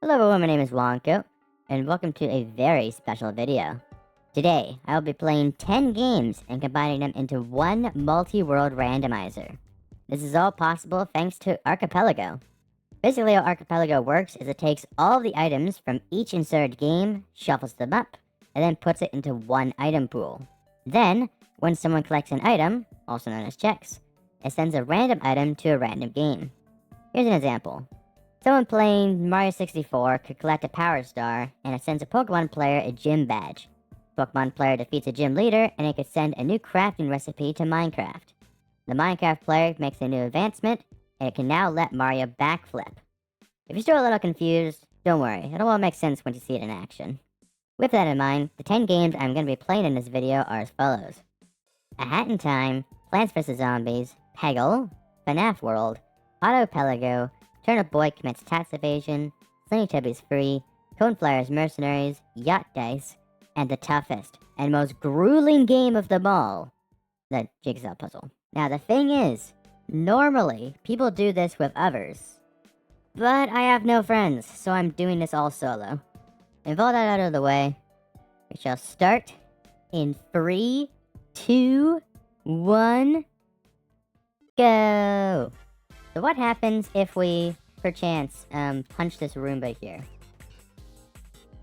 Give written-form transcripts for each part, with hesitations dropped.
Hello everyone, my name is Whonko, and welcome to a very special video. Today, I will be playing 10 games and combining them into one multi-world randomizer. This is all possible thanks to Archipelago. Basically how Archipelago works is it takes all the items from each inserted game, shuffles them up, and then puts it into one item pool. Then, when someone collects an item, also known as checks, it sends a random item to a random game. Here's an example. Someone playing Mario 64 could collect a Power Star, and it sends a Pokemon player a gym badge. Pokemon player defeats a gym leader, and it could send a new crafting recipe to Minecraft. The Minecraft player makes a new advancement, and it can now let Mario backflip. If you're still a little confused, don't worry, it'll all make sense once you see it in action. With that in mind, the 10 games I'm going to be playing in this video are as follows. A Hat in Time, Plants vs. Zombies, Peggle, FNAF World, Autopelago, Turnip Boy Commits Tax Evasion, Slendytubbies Free, Coneflyer's Mercenaries, Yacht Dice, and the toughest and most grueling game of them all, the Jigsaw Puzzle. Now the thing is, normally people do this with others, but I have no friends, so I'm doing this all solo. With all that out of the way, we shall start in 3, 2, 1, go! So what happens if we, perchance, punch this Roomba here?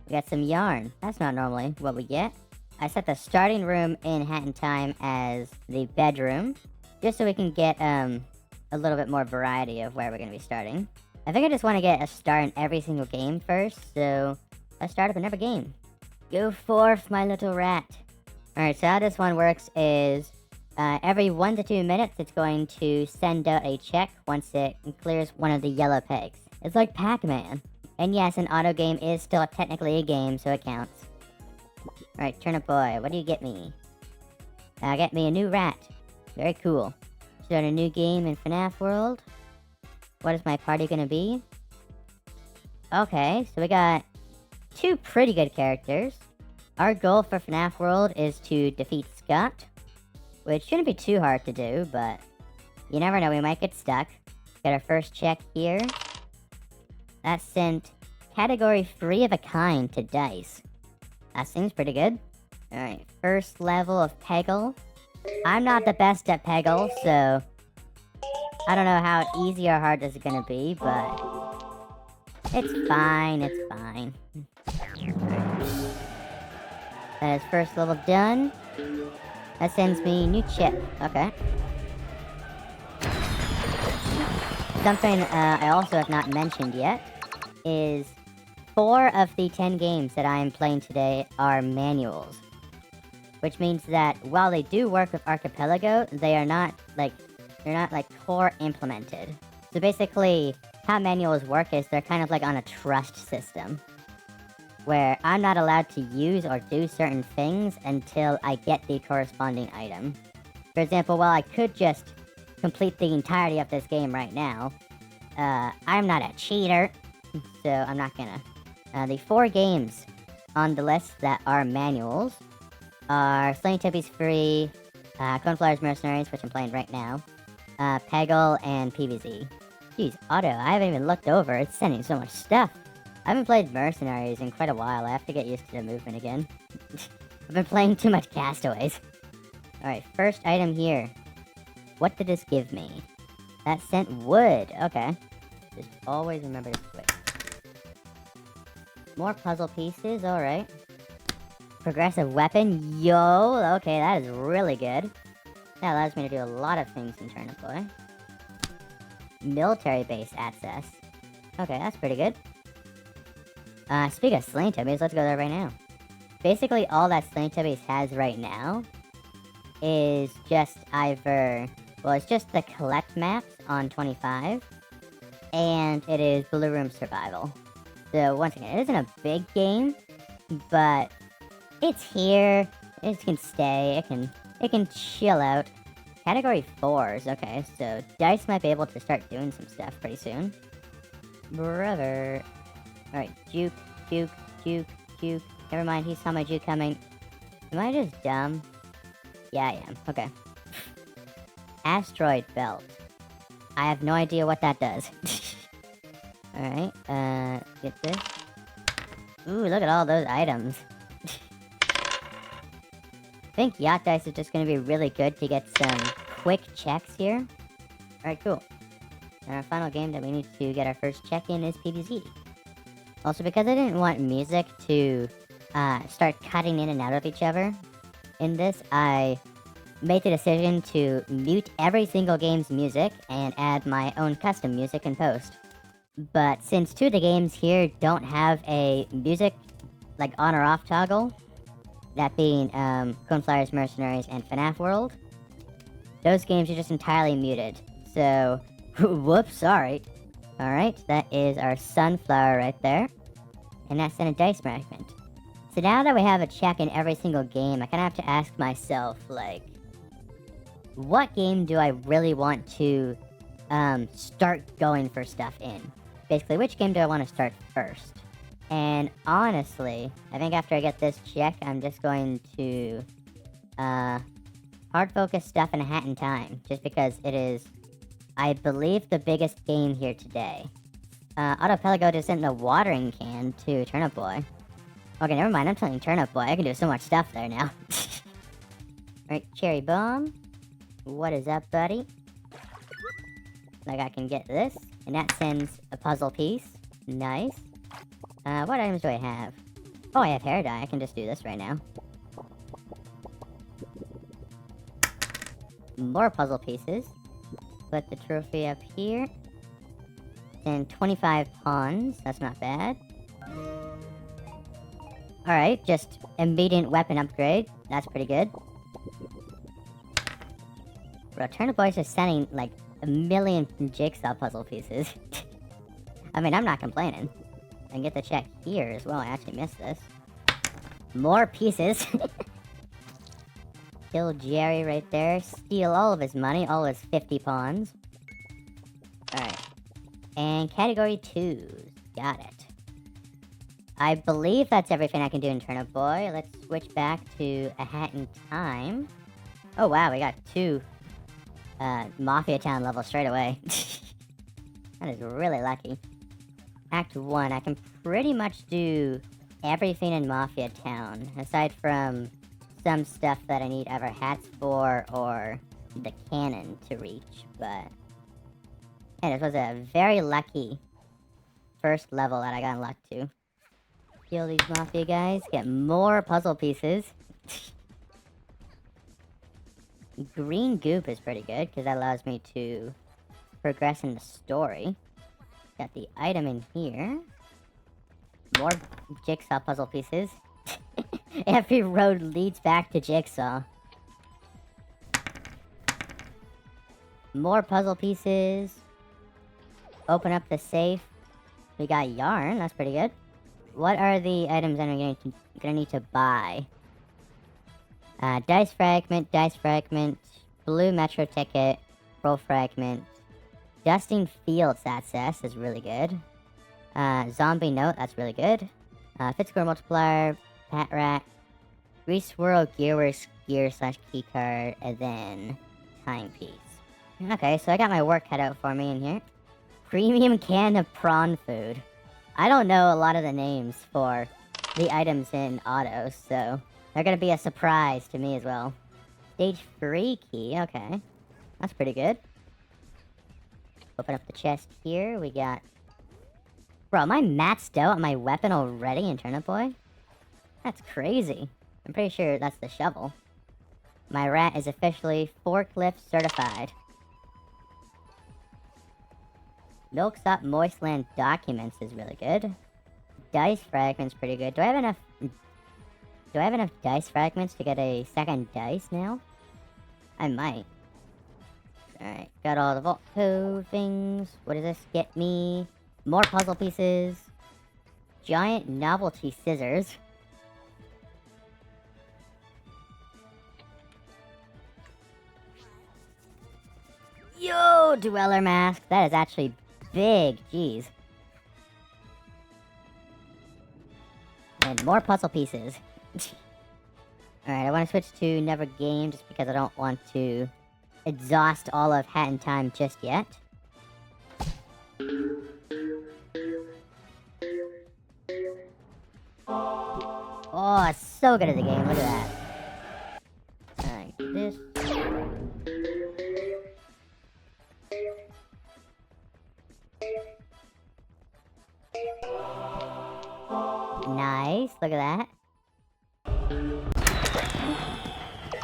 We got some yarn. That's not normally what we get. I set the starting room in Hat in Time as the bedroom, just so we can get, a little bit more variety of where we're going to be starting. I think I just want to get a start in every single game first, so let's start up another game. Go forth, my little rat. Alright, so how this one works is, every 1 to 2 minutes, it's going to send out a check once it clears one of the yellow pegs. It's like Pac-Man. And yes, an auto game is still technically a game, so it counts. Alright, Turnip Boy, what do you get me? Get me a new rat. Very cool. Start a new game in FNAF World. What is my party gonna be? Okay, so we got 2 pretty good characters. Our goal for FNAF World is to defeat Scott, which shouldn't be too hard to do, but you never know, we might get stuck. Got our first check here. That sent category 3 of a kind to Dice. That seems pretty good. Alright, first level of Peggle. I'm not the best at Peggle, so I don't know how easy or hard this is gonna be, but it's fine, it's fine. That is first level done. That sends me new chip. Okay. Something I also have not mentioned yet is 4 of the 10 games that I am playing today are manuals. Which means that while they do work with Archipelago, they are not like core implemented. So basically, how manuals work is they're kind of like on a trust system, where I'm not allowed to use or do certain things until I get the corresponding item. For example, while I could just complete the entirety of this game right now, I'm not a cheater, so I'm not gonna. The 4 games on the list that are manuals are Slendytubbies Free, Coneflyer's Mercenaries, which I'm playing right now, Peggle, and PvZ. Jeez, Auto, I haven't even looked over, it's sending so much stuff. I haven't played Mercenaries in quite a while. I have to get used to the movement again. I've been playing too much Castaways. Alright, first item here. What did this give me? That sent wood. Okay. Just always remember to switch. More puzzle pieces. Alright. Progressive weapon. Yo! Okay, that is really good. That allows me to do a lot of things in Turnip Boy. Military base access. Okay, that's pretty good. Speaking of Slendytubbies, let's go there right now. Basically, all that Slendytubbies has right now is just either... Well, it's just the collect maps on 25, and it is Blue Room Survival. So, once again, it isn't a big game, but it's here, it can stay, it can chill out. Category 4s, okay, so Dice might be able to start doing some stuff pretty soon. Brother... Alright, juke, juke, juke, juke. Never mind, he saw my juke coming. Am I just dumb? Yeah, I am. Okay. Asteroid belt. I have no idea what that does. Alright, get this. Ooh, look at all those items. I think Yacht Dice is just gonna be really good to get some quick checks here. Alright, cool. And our final game that we need to get our first check in is PvZ. Also, because I didn't want music to start cutting in and out of each other in this, I made the decision to mute every single game's music and add my own custom music in post. But since 2 of the games here don't have a music, like, on or off toggle, that being Coneflyers Mercenaries and FNAF World, those games are just entirely muted. So, whoops, sorry. Alright, that is our sunflower right there. And that's in a dice fragment. So now that we have a check in every single game, I kind of have to ask myself, like, what game do I really want to start going for stuff in? Basically, which game do I want to start first? And honestly, I think after I get this check, I'm just going to hard focus stuff in a hat in time, just because it is, I believe, the biggest game here today. Autopelago just sent a watering can to Turnip Boy. Okay, never mind, I'm telling Turnip Boy, I can do so much stuff there now. Alright, Cherry Bomb. What is up, buddy? Like, I can get this, and that sends a puzzle piece. Nice. What items do I have? Oh, I have hair dye, I can just do this right now. More puzzle pieces. Put the trophy up here. And 25 pawns, that's not bad. Alright, just immediate weapon upgrade, that's pretty good. Bro, Turnip Boy's just sending, like, a million jigsaw puzzle pieces. I mean, I'm not complaining. I can get the check here as well, I actually missed this. More pieces! Kill Jerry right there, steal all of his money, all his 50 pawns. Alright. And category 2s. Got it. I believe that's everything I can do in Turnip Boy. Let's switch back to a hat in time. Oh wow, we got 2 Mafia Town levels straight away. That is really lucky. Act 1, I can pretty much do everything in Mafia Town, aside from some stuff that I need either hats for or the cannon to reach, but... And this was a very lucky first level that I got unlocked to. Kill these Mafia guys, get more puzzle pieces. Green goop is pretty good, because that allows me to progress in the story. Got the item in here. More jigsaw puzzle pieces. Every road leads back to Jigsaw. More puzzle pieces. Open up the safe. We got yarn, that's pretty good. What are the items I'm gonna need to buy? Dice fragment, blue metro ticket, roll fragment. Dusting Fields, that's S, is really good. Zombie note, that's really good. Fit score multiplier, pat rack, grease swirl, gearworks, gear / keycard, and then timepiece. Okay, so I got my work cut out for me in here. Premium can of prawn food. I don't know a lot of the names for the items in autos, so they're gonna be a surprise to me as well. Stage 3 key, okay. That's pretty good. Open up the chest here, we got... Bro, am I maxed out on my weapon already in Turnip Boy? That's crazy. I'm pretty sure that's the shovel. My rat is officially forklift certified. Milksop Moistland Documents is really good. Dice Fragments pretty good. Do I have enough dice fragments to get a second dice now? I might. Alright, got all the vault code things. What does this get me? More puzzle pieces. Giant novelty scissors. Yo, Dweller Mask. That is actually big. Jeez. And more puzzle pieces. Alright, I want to switch to Never Game just because I don't want to exhaust all of Hat in Time just yet. Oh, it's so good at the game. Look at that. Alright, this. Nice. Look at that.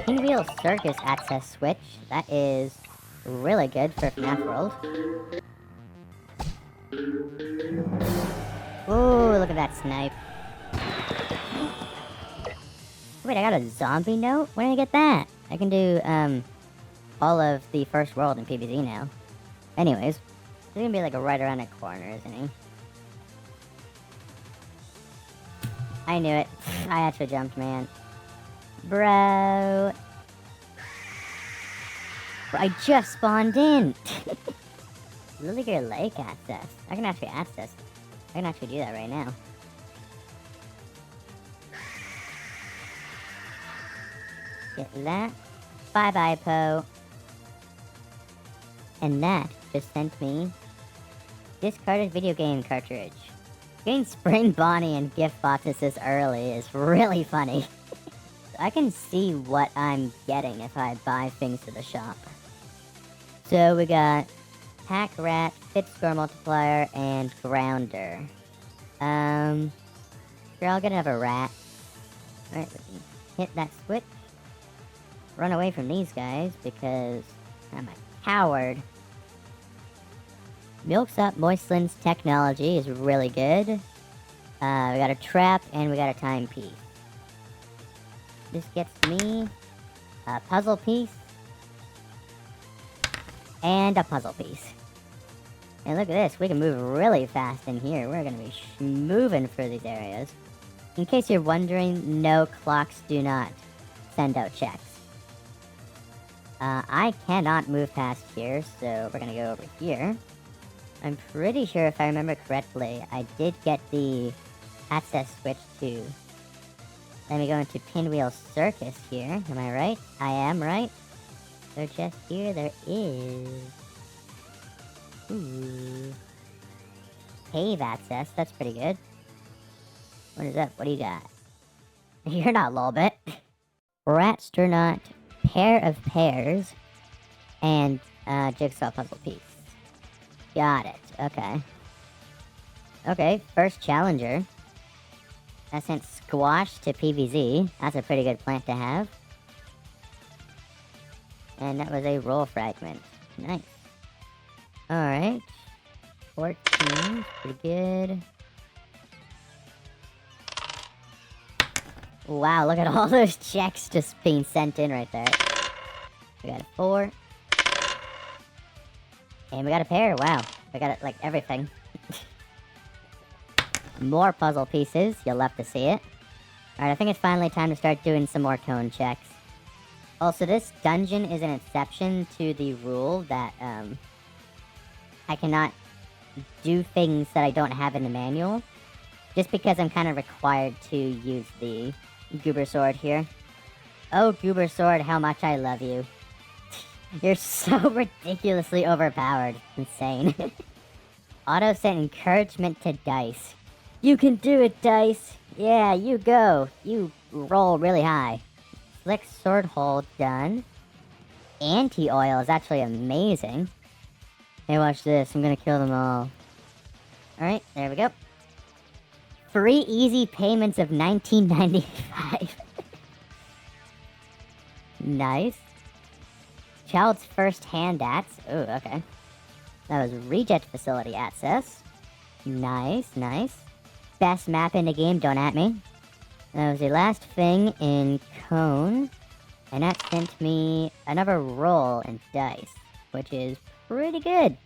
Pinwheel Circus access switch. That is really good for FNAF World. Ooh, look at that snipe. Wait, I got a zombie note? When did I get that? I can do, all of the first world in PvZ now. Anyways, there's gonna be like a right around the corner, isn't he? I knew it. I actually jumped, man. Bro. I just spawned in. Lilliger Lake access. I can actually access. I can actually do that right now. Get that. Bye-bye, Poe. And that just sent me discarded video game cartridge. Getting Spring Bonnie and gift boxes this early is really funny. I can see what I'm getting if I buy things to the shop. So we got Pack Rat, Fit Score Multiplier, and Grounder. Sure, I'll get another rat. Alright, hit that switch. Run away from these guys because I'm a coward. Milks Up Moistland's technology is really good. We got a trap and we got a timepiece. This gets me a puzzle piece and a puzzle piece. And look at this, we can move really fast in here. We're gonna be moving through these areas. In case you're wondering, no, clocks do not send out checks. I cannot move past here, so we're gonna go over here. I'm pretty sure, if I remember correctly, I did get the access switch to... Let me go into Pinwheel Circus here. Am I right? I am right. So just here there is... Ooh. Cave access. That's pretty good. What is up? What do you got? You're not Lolbit. Ratstronaut, Pair of Pairs, and Jigsaw Puzzle Piece. Got it. Okay. Okay, first challenger. I sent Squash to PvZ. That's a pretty good plant to have. And that was a roll fragment. Nice. Alright. 14. Pretty good. Wow, look at all those checks just being sent in right there. We got a 4. And we got a pair. Wow. We got it, like, everything. More puzzle pieces. You'll love to see it. Alright, I think it's finally time to start doing some more cone checks. Also, this dungeon is an exception to the rule that, I cannot do things that I don't have in the manual. Just because I'm kind of required to use the Goober Sword here. Oh, Goober Sword, how much I love you. You're so ridiculously overpowered. Insane. Auto sent encouragement to Dice. You can do it, Dice. Yeah, you go. You roll really high. Slick Sword Hole done. Anti-oil is actually amazing. Hey, watch this. I'm gonna kill them all. Alright, there we go. Free easy payments of $19.95. Nice. Child's first hand ats. Ooh, okay. That was Reject Facility access. Nice, nice. Best map in the game, don't at me. That was the last thing in Cone. And that sent me another roll in Dice, which is pretty good.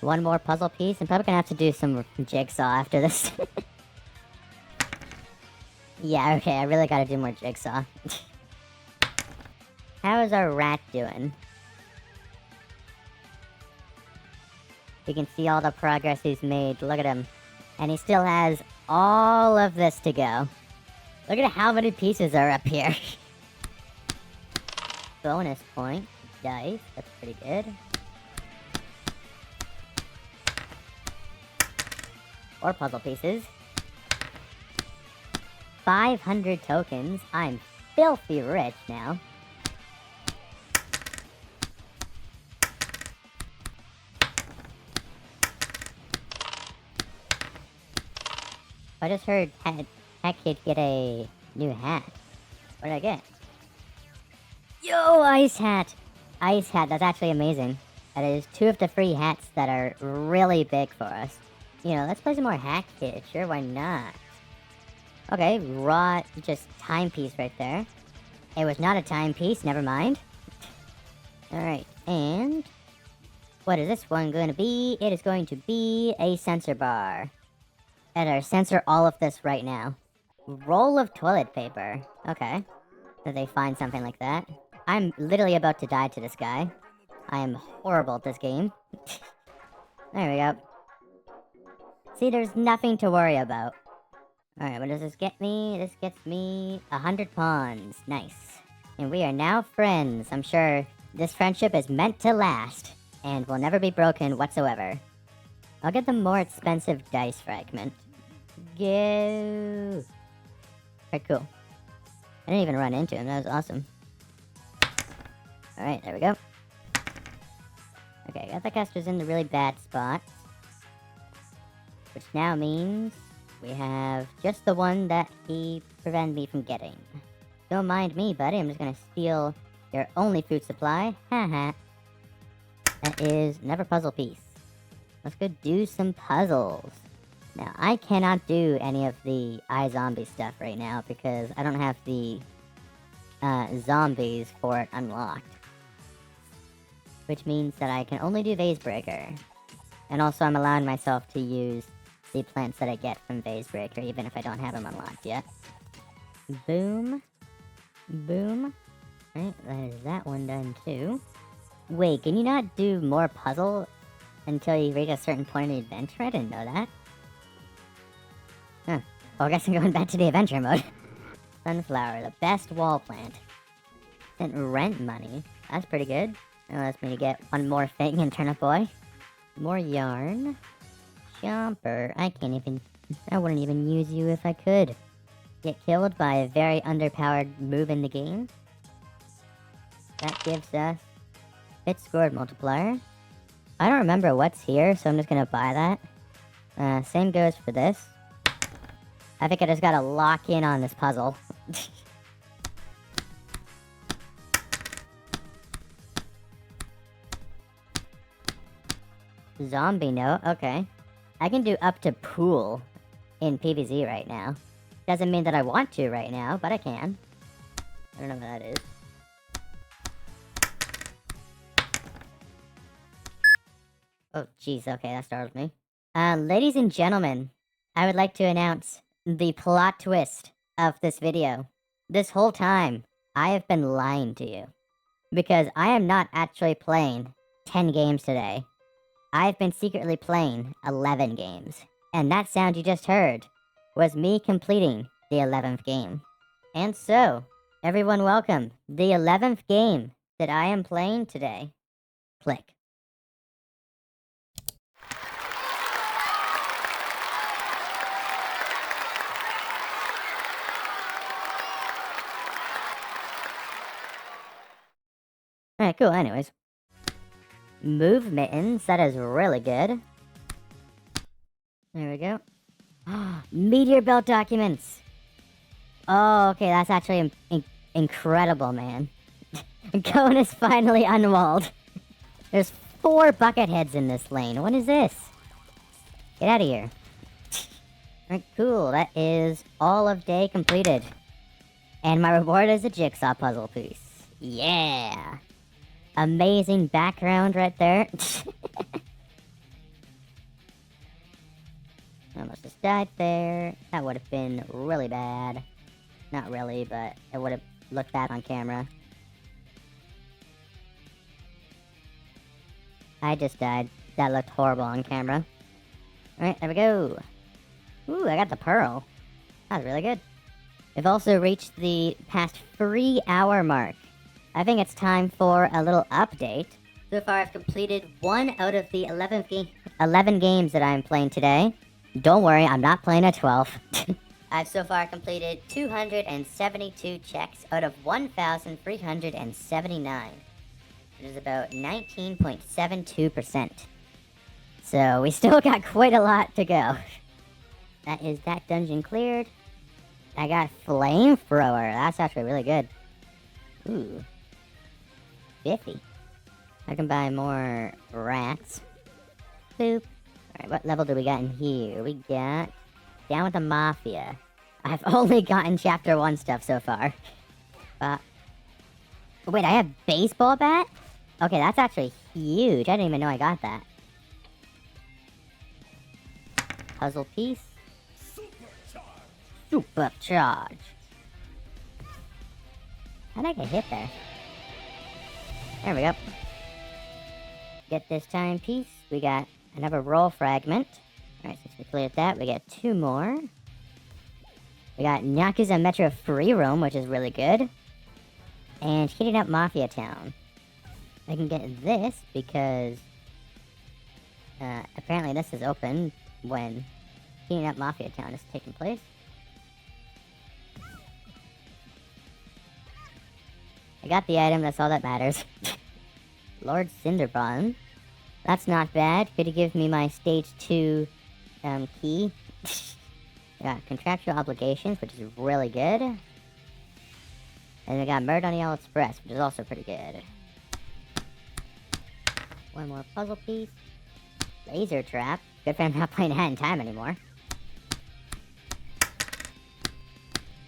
One more puzzle piece. I'm probably gonna have to do some Jigsaw after this. Yeah, okay, I really gotta do more Jigsaw. How is our rat doing? You can see all the progress he's made. Look at him. And he still has all of this to go. Look at how many pieces are up here. Bonus point. Dice. That's pretty good. More puzzle pieces. 500 tokens. I'm filthy rich now. I just heard Hat Kid get a new hat. What did I get? Yo, Ice Hat! Ice Hat, that's actually amazing. That is 2 of the free hats that are really big for us. You know, let's play some more Hat Kid. Sure, why not? Okay, raw, just timepiece right there. It was not a timepiece, never mind. Alright, and... what is this one going to be? It is going to be a sensor bar. Editor, censor all of this right now. Roll of toilet paper. Okay. Did they find something like that? I'm literally about to die to this guy. I am horrible at this game. There we go. See, there's nothing to worry about. Alright, what does this get me? This gets me 100 pawns. Nice. And we are now friends. I'm sure this friendship is meant to last and will never be broken whatsoever. I'll get the more expensive dice fragment. Go! Alright, cool. I didn't even run into him. That was awesome. Alright, there we go. Okay, Ethicaster's in the really bad spot. Which now means we have just the one that he prevented me from getting. Don't mind me, buddy. I'm just gonna steal your only food supply. Haha. That is another puzzle piece. Let's go do some puzzles. Now, I cannot do any of the iZombie stuff right now because I don't have the zombies for it unlocked. Which means that I can only do Vasebreaker. And also I'm allowing myself to use the plants that I get from Vasebreaker even if I don't have them unlocked yet. Boom. Boom. Right, that is that one done too. Wait, can you not do more puzzle until you reach a certain point in the adventure? I didn't know that. Huh. Well, I guess I'm going back to the adventure mode. Sunflower, the best wall plant. And rent money. That's pretty good. That allows me to get one more thing in Turnip Boy. More yarn. Jumper. I wouldn't even use you if I could. Get killed by a very underpowered move in the game. That gives us hit scored multiplier. I don't remember what's here, so I'm just gonna buy that. Same goes for this. I think I just gotta lock in on this puzzle. Zombie note, okay. I can do up to pool in PvZ right now. Doesn't mean that I want to right now, but I can. I don't know what that is. Oh, jeez, okay, that startled me. Ladies and gentlemen, I would like to announce the plot twist of this video. This whole time, I have been lying to you. Because I am not actually playing 10 games today. I've been secretly playing 11 games. And that sound you just heard was me completing the 11th game. And so, everyone welcome, the 11th game that I am playing today. Click. Alright, cool, anyways. Move mittens, that is really good. There we go. Meteor belt documents! Oh, okay, that's actually incredible, man. Cone is finally unwalled. There's 4 bucket heads in this lane. What is this? Get out of here. Alright, cool. That is all of day completed. And my reward is a jigsaw puzzle piece. Yeah! Amazing background right there. Almost just died there. That would have been really bad. Not really, but it would have looked bad on camera. I just died. That looked horrible on camera. Alright, there we go. Ooh, I got the pearl. That was really good. We've also reached the past 3-hour mark. I think it's time for a little update. So far, I've completed 1 out of the 11 games that I'm playing today. Don't worry, I'm not playing a 12th. I've so far completed 272 checks out of 1,379, which is about 19.72%. So we still got quite a lot to go. That is that dungeon cleared. I got Flamethrower. That's actually really good. Ooh. 50. I can buy more rats. Boop. Alright, what level do we got in here? We got Down with the Mafia. I've only gotten chapter 1 stuff so far. Wait, I have baseball bat? Okay, that's actually huge. I didn't even know I got that. Puzzle piece. Supercharge. How'd I get hit there? There we go. Get this timepiece. We got another roll fragment. Alright, since we cleared that, we get 2 more. We got Yakuza Metro Free Roam, which is really good. And Heating Up Mafia Town. I can get this because apparently this is open when Heating Up Mafia Town is taking place. I got the item, that's all that matters. Lord Cinderbond. That's not bad. Could you give me my stage 2 key? Got contractual obligations, which is really good. And we got Murder on the Yellow Express, which is also pretty good. One more puzzle piece. Laser trap. Good for I'm not playing Hat in Time anymore.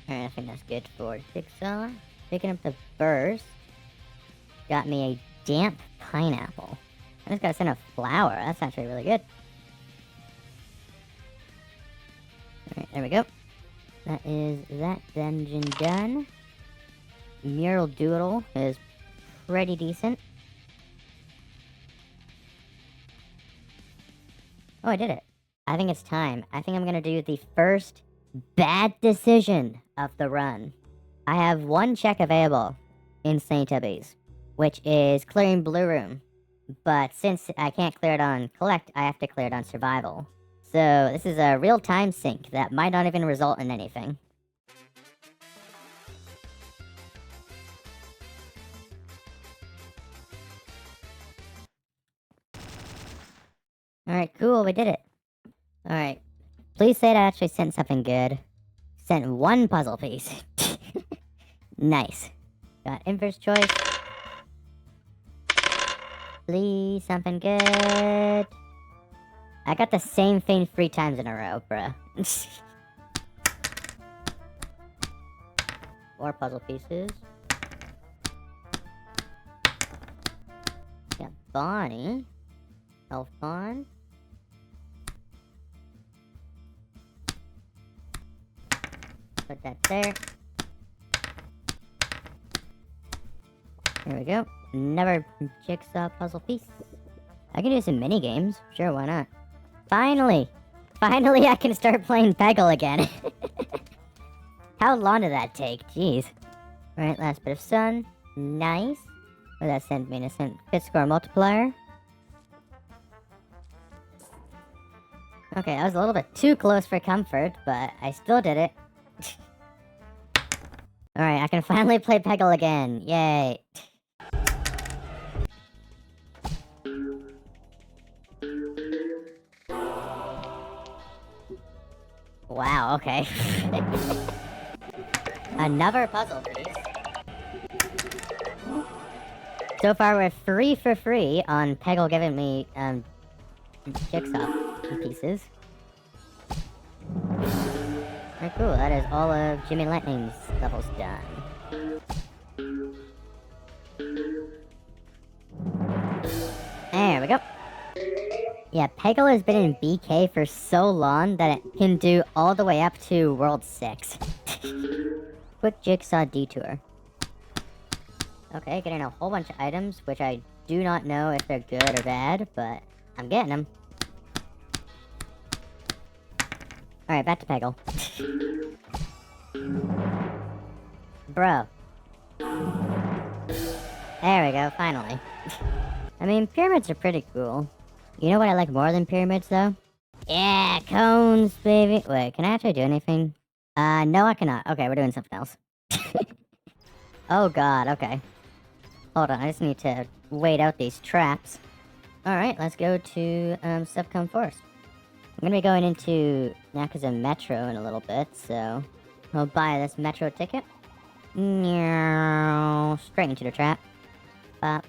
Alright, I think that's good for Jigsaw. Picking up the burst. Got me a damp pineapple. I just gotta send a flower. That's actually really good. Alright, there we go. That is that dungeon done. Mural Doodle is pretty decent. Oh, I did it. I think it's time. I think I'm gonna do the first bad decision of the run. I have 1 check available in Slendytubbies, which is clearing Blue Room. But since I can't clear it on Collect, I have to clear it on Survival. So this is a real-time sync that might not even result in anything. Alright, cool, we did it. Alright. Please say that I actually sent something good. Sent 1 puzzle piece. Nice. Got inverse choice. Please, something good. I got the same thing 3 times in a row, bruh. 4 puzzle pieces. Got Bonnie. Elf Pawn. Put that there. There we go. Another jigsaw puzzle piece. I can do some mini games. Sure, why not? Finally! Finally I can start playing Peggle again. How long did that take? Jeez. Alright, last bit of sun. Nice. What did that send me? It sent hit score multiplier. Okay, that was a little bit too close for comfort, but I still did it. Alright, I can finally play Peggle again. Yay. Wow, okay. Another puzzle piece. So far we're 3 for free on Peggle giving me, jigsaw pieces. Alright, cool. That is all of Jimmy Lightning's levels done. There we go. Yeah, Peggle has been in BK for so long that it can do all the way up to World 6. Quick jigsaw detour. Okay, getting a whole bunch of items, which I do not know if they're good or bad, but I'm getting them. Alright, back to Peggle. Bro. There we go, finally. I mean, pyramids are pretty cool. You know what I like more than pyramids, though? Yeah, cones, baby. Wait, can I actually do anything? No, I cannot. Okay, we're doing something else. Oh god, okay. Hold on, I just need to wait out these traps. Alright, let's go to, Subcom Forest. I'm gonna be going into Nakaza Metro in a little bit, so... I'll buy this Metro ticket. Straight into the trap. Pop.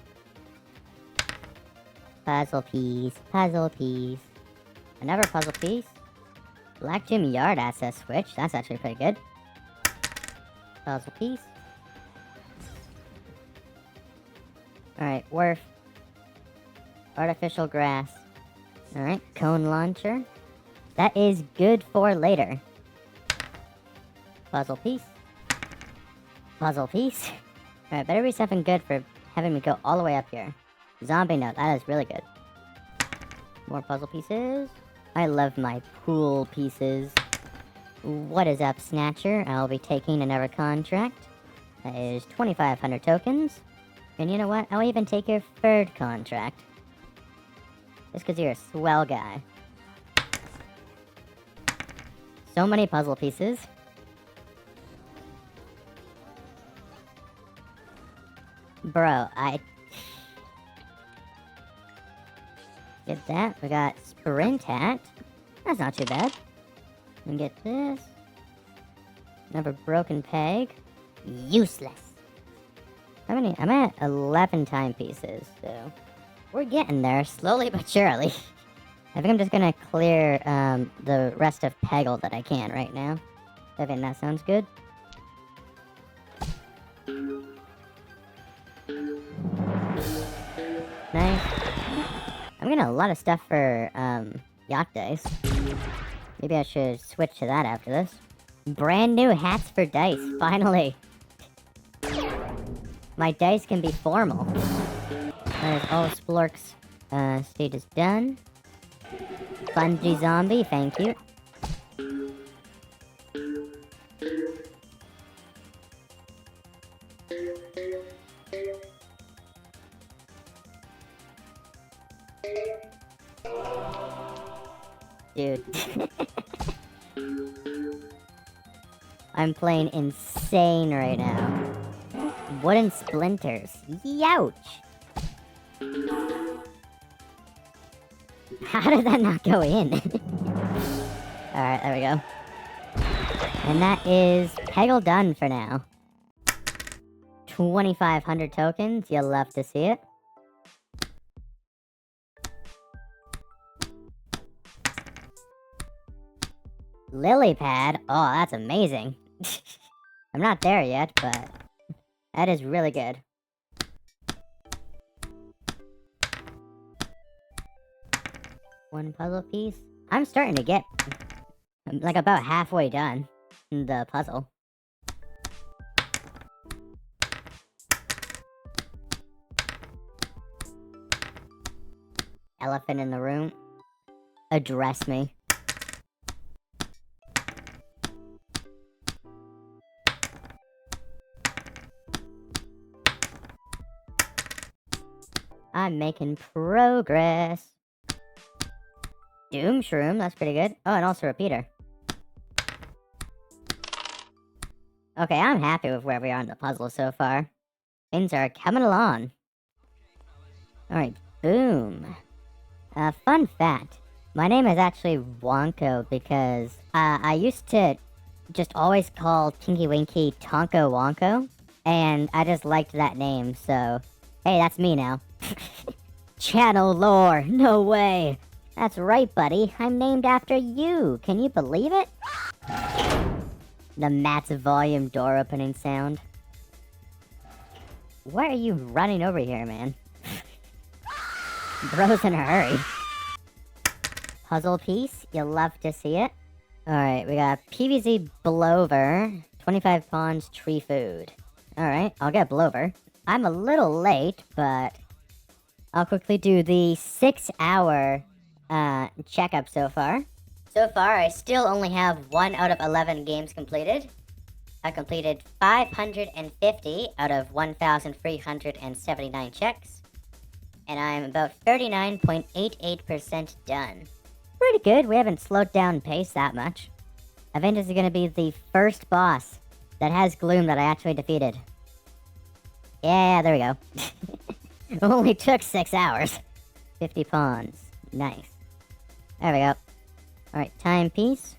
Puzzle piece, puzzle piece. Another puzzle piece. Black Gym Yard access switch, that's actually pretty good. Puzzle piece. Alright, Wharf. Artificial grass. Alright, cone launcher. That is good for later. Puzzle piece. Puzzle piece. Alright, better be something good for having me go all the way up here. Zombie note, that is really good. More puzzle pieces. I love my pool pieces. What is up, Snatcher? I'll be taking another contract. That is 2,500 tokens. And you know what? I'll even take your third contract. Just because you're a swell guy. So many puzzle pieces. Bro, get that. We got Sprint Hat. That's not too bad. And get this. Another broken peg. Useless. How many? I'm at 11 timepieces, so... We're getting there, slowly but surely. I think I'm just gonna clear, the rest of Peggle that I can right now. I think that sounds good. Nice. I'm getting a lot of stuff for, yacht dice. Maybe I should switch to that after this. Brand new hats for dice, finally! My dice can be formal. That is all Splork's stage is done. Bungee Zombie, thank you. Dude. I'm playing insane right now. Wooden splinters. Youch! How did that not go in? Alright, there we go. And that is Peggle done for now. 2,500 tokens, you'll love to see it. Lily pad? Oh, that's amazing. I'm not there yet, but that is really good. One puzzle piece. I'm starting to get, like, about halfway done the puzzle. Elephant in the room. Address me. I'm making progress. Doom Shroom, that's pretty good. Oh, and also Repeater. Okay, I'm happy with where we are in the puzzle so far. Things are coming along. Alright, boom. Fun fact. My name is actually Whonko because I used to just always call Tinky Winky Tonko Whonko. And I just liked that name, so... Hey, that's me now. Channel lore, no way. That's right, buddy. I'm named after you. Can you believe it? The Matt's volume door opening sound. Why are you running over here, man? Bro's in a hurry. Puzzle piece. You'll love to see it. Alright, we got PVZ Blover. 25 pawns, tree food. Alright, I'll get Blover. I'm a little late, but... I'll quickly do the 6-hour... checkup so far. So far, I still only have 1 out of 11 games completed. I completed 550 out of 1,379 checks. And I'm about 39.88% done. Pretty good, we haven't slowed down pace that much. I think this is gonna be the first boss that has gloom that I actually defeated. Yeah, there we go. It only took 6 hours. 50 pawns. Nice. There we go. Alright, timepiece.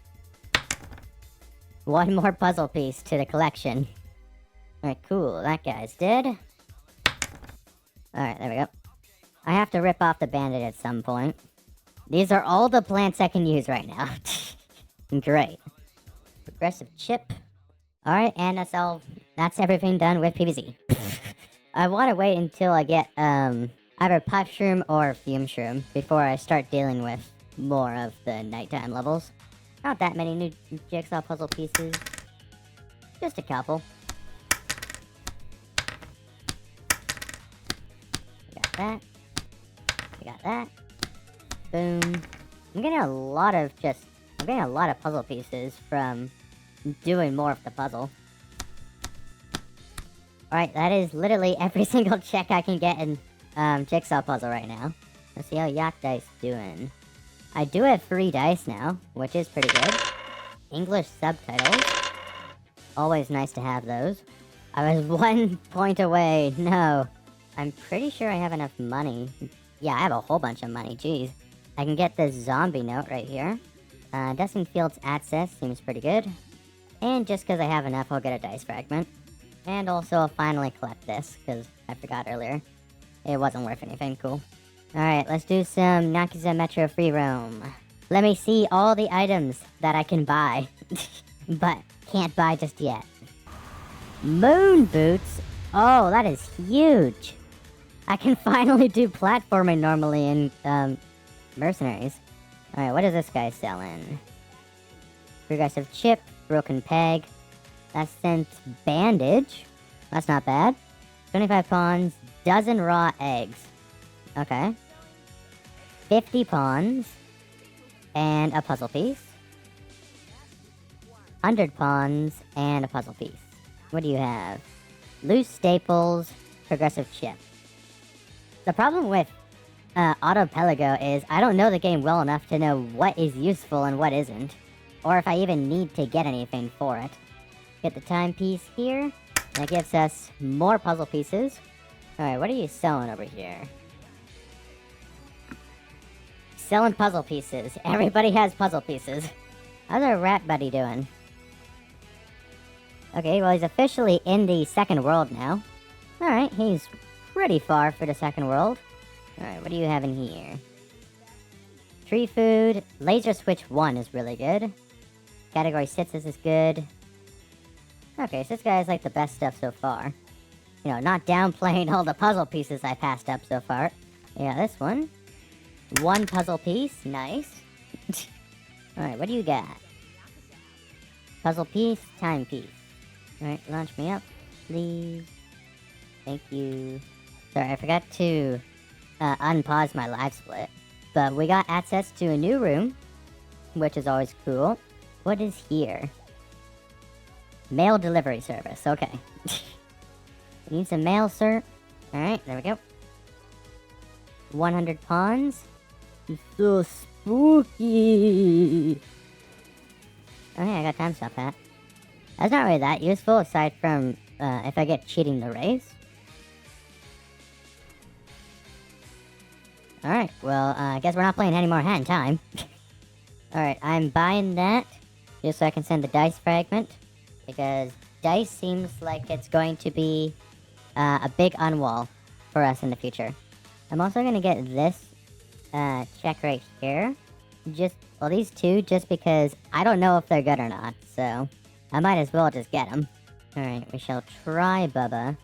One more puzzle piece to the collection. Alright, cool. That guy's dead. Alright, there we go. I have to rip off the bandit at some point. These are all the plants I can use right now. Great. Progressive chip. Alright, and that's everything done with PvZ. I want to wait until I get, either Puff Shroom or Fume Shroom before I start dealing with more of the nighttime levels. Not that many new jigsaw puzzle pieces. Just a couple. We got that. We got that. Boom. I'm getting a lot of puzzle pieces from doing more of the puzzle. Alright, that is literally every single check I can get in Jigsaw Puzzle right now. Let's see how Yacht Dice doing. I do have 3 dice now, which is pretty good. English subtitles. Always nice to have those. I was 1 point away. No. I'm pretty sure I have enough money. Yeah, I have a whole bunch of money. Jeez. I can get this zombie note right here. Dusting Field's access seems pretty good. And just because I have enough, I'll get a dice fragment. And also, I'll finally collect this, because I forgot earlier. It wasn't worth anything cool. Alright, let's do some Nakuza Metro Free Roam. Let me see all the items that I can buy. But can't buy just yet. Moon Boots? Oh, that is huge! I can finally do platforming normally in, Mercenaries. Alright, what is this guy selling? Progressive Chip, Broken Peg. That sent Bandage. That's not bad. 25 pawns, dozen raw eggs. Okay. 50 pawns. And a puzzle piece. 100 pawns and a puzzle piece. What do you have? Loose staples, progressive chip. The problem with Autopelago is I don't know the game well enough to know what is useful and what isn't. Or if I even need to get anything for it. Get the timepiece here. That gives us more puzzle pieces. Alright, what are you selling over here? Selling puzzle pieces. Everybody has puzzle pieces. How's our rat buddy doing? Okay, well he's officially in the second world now. Alright, he's pretty far for the second world. Alright, what do you have in here? Tree food. Laser switch 1 is really good. Category 6 is good. Okay, so this guy is like the best stuff so far. You know, not downplaying all the puzzle pieces I passed up so far. Yeah, this one. 1 puzzle piece. Nice. Alright, what do you got? Puzzle piece, timepiece. Alright, launch me up, please. Thank you. Sorry, I forgot to unpause my live split. But we got access to a new room, which is always cool. What is here? Mail delivery service, okay. Need some mail, sir. Alright, there we go. 100 pawns. So spooky. Okay, I got time stop hat. That's not really that useful, aside from if I get cheating the race. Alright, well, I guess we're not playing any more Hat in Time. Alright, I'm buying that, just so I can send the dice fragment. Because dice seems like it's going to be a big unwall for us in the future. I'm also going to get this check right here. Well, these two, just because I don't know if they're good or not, so I might as well just get them. Alright, we shall try Bubba.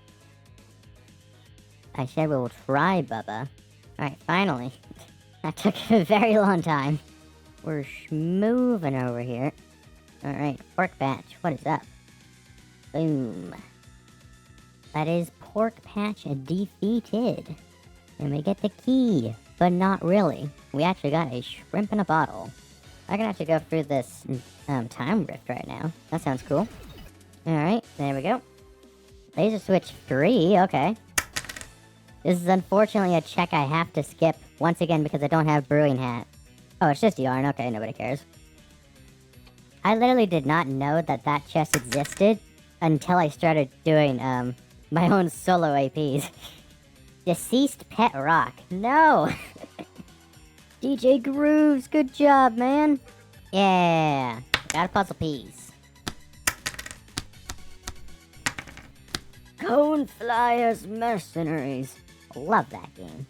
I said we will try Bubba. Alright, finally. That took a very long time. We're moving over here. Alright, pork patch, what is up? Boom. That is pork patch defeated. And we get the key, but not really. We actually got a shrimp in a bottle. I'm gonna have to go through this time rift right now. That sounds cool. Alright, there we go. Laser switch 3, okay. This is unfortunately a check I have to skip once again because I don't have brewing hat. Oh, it's just yarn, okay, nobody cares. I literally did not know that that chest existed until I started doing, my own solo APs. Deceased Pet Rock. No! DJ Grooves, good job, man! Yeah! Got a puzzle piece. Cone Flyers Mercenaries. Love that game.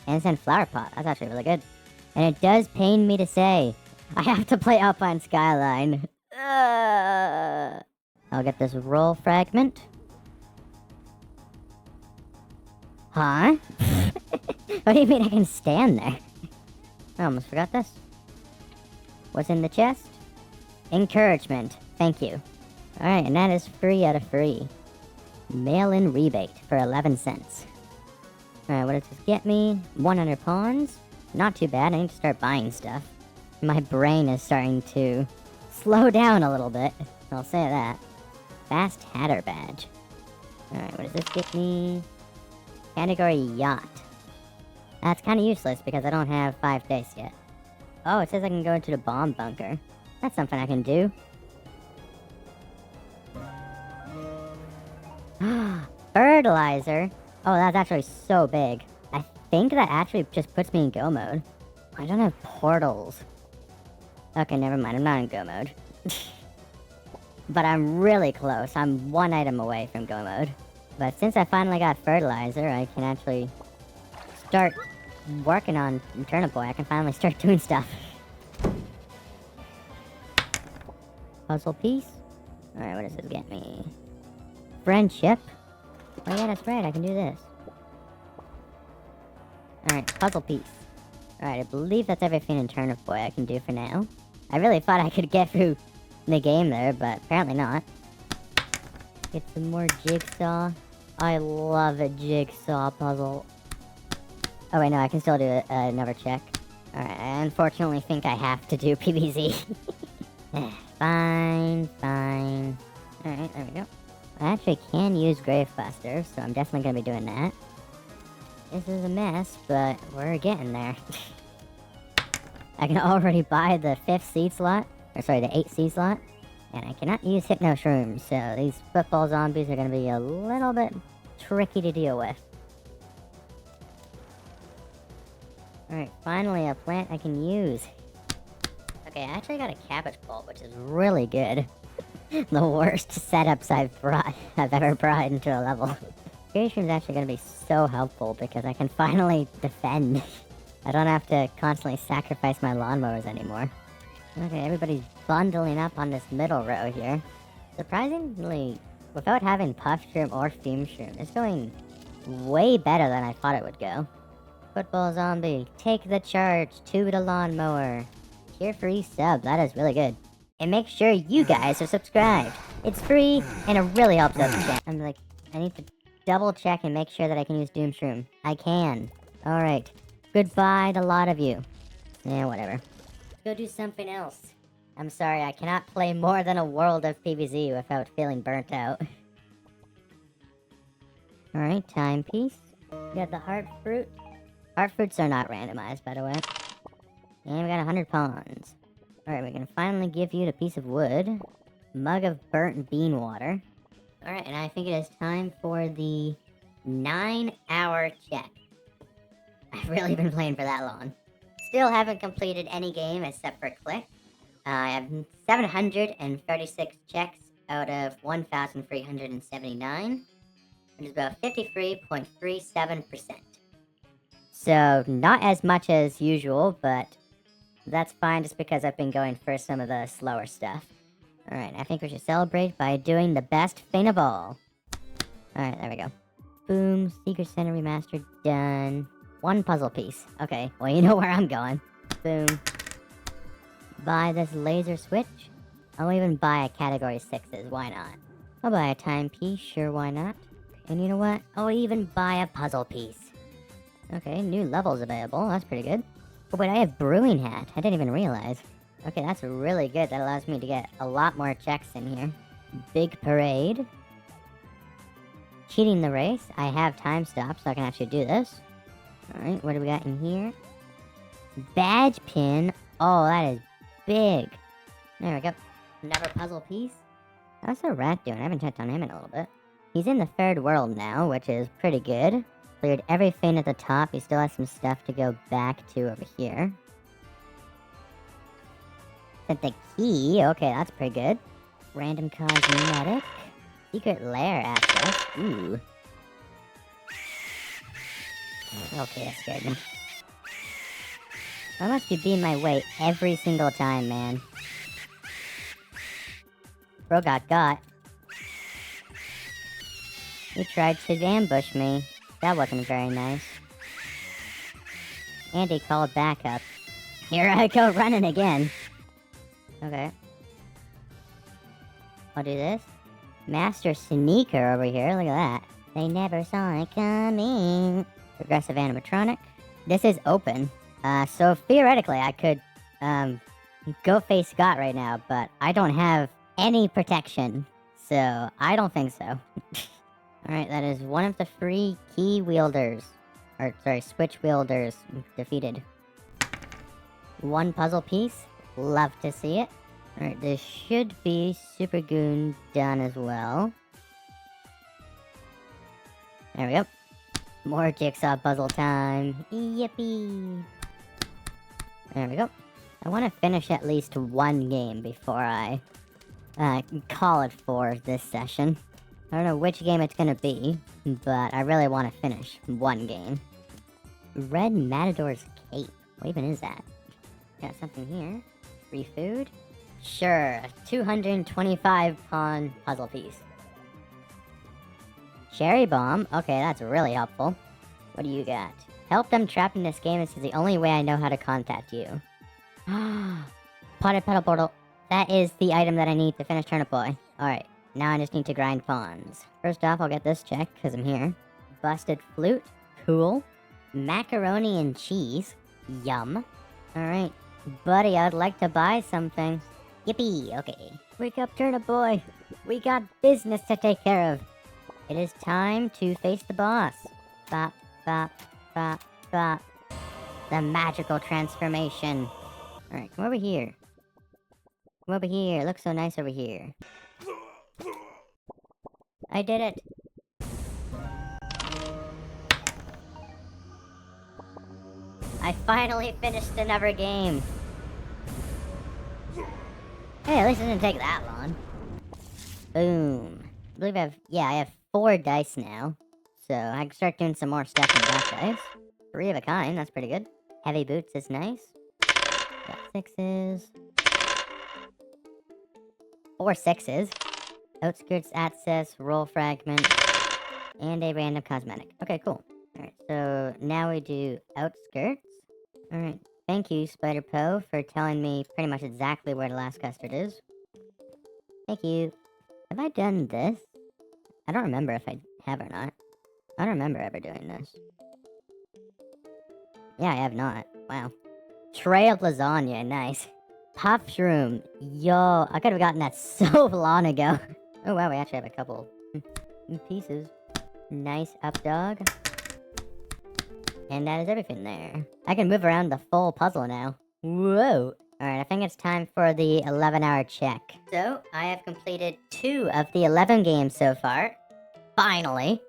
Innocent Flower Pot. That's actually really good. And it does pain me to say, I have to play Alpine Skyline. I'll get this roll fragment. Huh? What do you mean I can stand there? I almost forgot this. What's in the chest? Encouragement. Thank you. Alright, and that is free out of free. Mail-in rebate for 11 cents. Alright, what does this get me? 100 pawns? Not too bad, I need to start buying stuff. My brain is starting to slow down a little bit. I'll say that. Fast Hatter badge. Alright, what does this get me? Category Yacht. That's kind of useless because I don't have 5 dice yet. Oh, it says I can go into the bomb bunker. That's something I can do. Fertilizer? Oh, that's actually so big. I think that actually just puts me in go mode. I don't have portals. Okay, never mind. I'm not in go mode. But I'm really close. I'm 1 item away from go mode. But since I finally got fertilizer, I can actually start working on Turnip Boy. I can finally start doing stuff. Puzzle piece? Alright, what does this get me? Friendship? Oh yeah, that's right, I can do this. Alright, puzzle piece. Alright, I believe that's everything in Turnip Boy I can do for now. I really thought I could get through the game there, but apparently not. Get some more jigsaw. I love a jigsaw puzzle. Oh wait, no, I can still do another check. Alright, I unfortunately think I have to do PvZ. Fine. Alright, there we go. I actually can use Gravebuster, so I'm definitely gonna be doing that. This is a mess, but we're getting there. I can already buy the 5th seed slot. Or sorry, the 8th seed slot. And I cannot use Hypno Shrooms, so these football zombies are gonna be a little bit tricky to deal with. Alright, finally a plant I can use. Okay, I actually got a cabbage pulp, which is really good. The worst setups I've ever brought into a level. Creation is actually going to be so helpful because I can finally defend. I don't have to constantly sacrifice my lawnmowers anymore. Okay, everybody's bundling up on this middle row here. Surprisingly, without having Puff Shroom or Fume Shroom, it's going way better than I thought it would go. Football Zombie, take the charge to the lawnmower. Tier free sub, that is really good. And make sure you guys are subscribed. It's free, and it really helps out the channel. I'm like, I need to double check and make sure that I can use Doom Shroom. I can. Alright. Goodbye to a lot of you. Yeah, whatever. Let's go do something else. I'm sorry, I cannot play more than a world of PvZ without feeling burnt out. Alright, timepiece. We got the heart fruit. Heart fruits are not randomized, by the way. And we got 100 pawns. Alright, we're gonna finally give you the piece of wood. Mug of burnt bean water. Alright, and I think it is time for the 9-hour check. I've really been playing for that long. Still haven't completed any game except for Click. I have 736 checks out of 1,379. Which is about 53.37%. So, not as much as usual, but that's fine just because I've been going for some of the slower stuff. Alright, I think we should celebrate by doing the best thing of all. Alright, there we go. Boom, Secret Center Remastered, done. 1 puzzle piece. Okay, well you know where I'm going. Boom. Buy this laser switch. I'll even buy a category 6's, why not? I'll buy a timepiece, sure why not? And you know what? I'll even buy a puzzle piece. Okay, new levels available, that's pretty good. Oh wait, I have Brewing Hat. I didn't even realize. Okay, that's really good. That allows me to get a lot more checks in here. Big Parade. Cheating the race. I have time stop, so I can actually do this. Alright, what do we got in here? Badge pin. Oh, that is big. There we go. Another puzzle piece. How's the rat doing? I haven't checked on him in a little bit. He's in the third world now, which is pretty good. Cleared everything at the top. He still has some stuff to go back to over here. Sent the key. Okay, that's pretty good. Random cosmetic. Secret lair access. Ooh. Okay, that scared me. Why must you be in my way every single time, man? Bro got. He tried to ambush me. That wasn't very nice. And he called backup. Here I go running again. Okay. I'll do this. Master Sneaker over here, look at that. They never saw it coming. Progressive animatronic. This is open. So theoretically I could, go face Scott right now, but I don't have any protection. So, I don't think so. Alright, that is one of the 3 key wielders. Or, sorry, switch wielders defeated. 1 puzzle piece. Love to see it. Alright, this should be Super Goon done as well. There we go. More jigsaw puzzle time. Yippee! There we go. I want to finish at least 1 game before I call it for this session. I don't know which game it's gonna be, but I really want to finish 1 game. Red Matador's Cape. What even is that? Got something here. Free food? Sure, 225 pawn puzzle piece. Cherry bomb? Okay, that's really helpful. What do you got? Help them trapped in this game. This is the only way I know how to contact you. Potted pedal portal. That is the item that I need to finish Turnip Boy. Alright, now I just need to grind pawns. First off, I'll get this check, because I'm here. Busted flute. Cool. Macaroni and cheese. Yum. Alright. Buddy, I'd like to buy something. Yippee! Okay. Wake up, Turnip Boy! We got business to take care of. It is time to face the boss. Bop, bop, bop, bop. The magical transformation. Alright, come over here. Come over here. It looks so nice over here. I did it! I finally finished another game. Hey, at least it didn't take that long. Boom. I believe I have 4 dice now. So I can start doing some more stuff in black dice. 3 of a kind, that's pretty good. Heavy boots is nice. Got 6s. 4 6s. Outskirts access, roll fragment, and a random cosmetic. Okay, cool. Alright, so now we do outskirts. Alright, thank you, Spider Poe, for telling me pretty much exactly where the last custard is. Thank you. Have I done this? I don't remember if I have or not. I don't remember ever doing this. Yeah, I have not. Wow. Tray of lasagna, nice. Puffroom. Yo, I could have gotten that so long ago. Oh wow, we actually have a couple pieces. Nice up dog. And that is everything there. I can move around the full puzzle now. Whoa. Alright, I think it's time for the 11-hour check. So, I have completed 2 of the 11 games so far. Finally.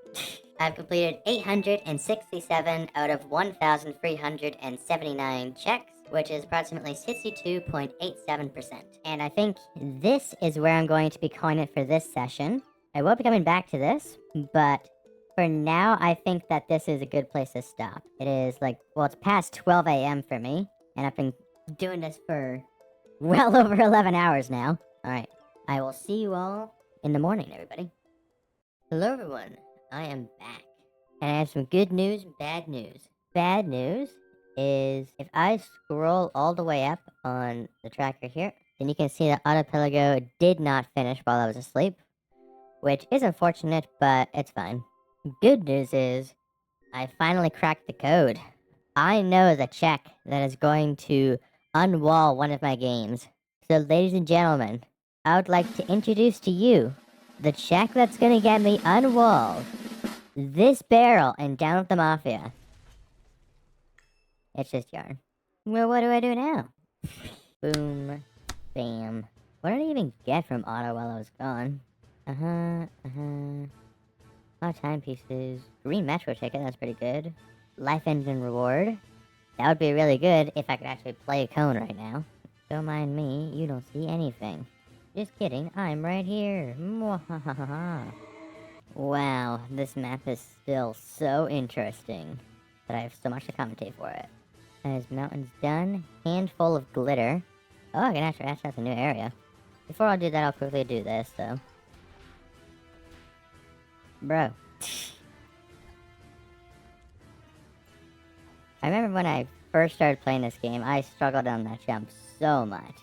I've completed 867 out of 1,379 checks, which is approximately 62.87%. And I think this is where I'm going to be calling it for this session. I will be coming back to this, but for now, I think that this is a good place to stop. It is like, well, it's past 12 a.m. for me, and I've been doing this for well over 11 hours now. Alright, I will see you all in the morning, everybody. Hello, everyone. I am back. And I have some good news and bad news. Bad news is if I scroll all the way up on the tracker here, then you can see that Autopelago did not finish while I was asleep, which is unfortunate, but it's fine. Good news is I finally cracked the code. I know the check that is going to unwall one of my games. So, ladies and gentlemen, I would like to introduce to you the check that's gonna get me unwalled this barrel and Down with the Mafia. It's just yarn. Well, what do I do now? Boom. Bam. What did I even get from Auto while I was gone? A lot of timepieces. Green Metro ticket, that's pretty good. Life engine reward. That would be really good if I could actually play a cone right now. Don't mind me, you don't see anything. Just kidding, I'm right here. Mwahaha. Wow, this map is still so interesting. But I have so much to commentate for it. As mountains done, handful of glitter. Oh, I can actually access a new area. Before I do that, I'll quickly do this, though. Bro. I remember when I first started playing this game, I struggled on that jump so much.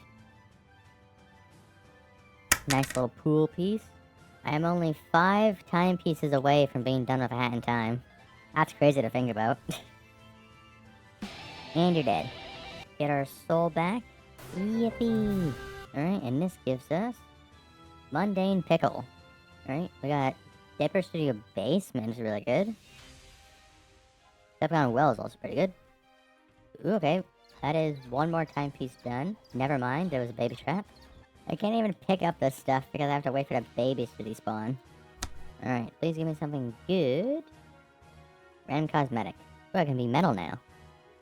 Nice little pool piece. I am only 5 timepieces away from being done with a hat in time. That's crazy to think about. And you're dead. Get our soul back. Yippee! Alright, and this gives us Mundane Pickle. Alright, we got Dipper Studio Basement is really good. Campground Well is also pretty good. Ooh, okay, that is one more timepiece done. Never mind, there was a baby trap. I can't even pick up this stuff because I have to wait for the babies to despawn. Alright, please give me something good. Random cosmetic. Ooh, I can be metal now.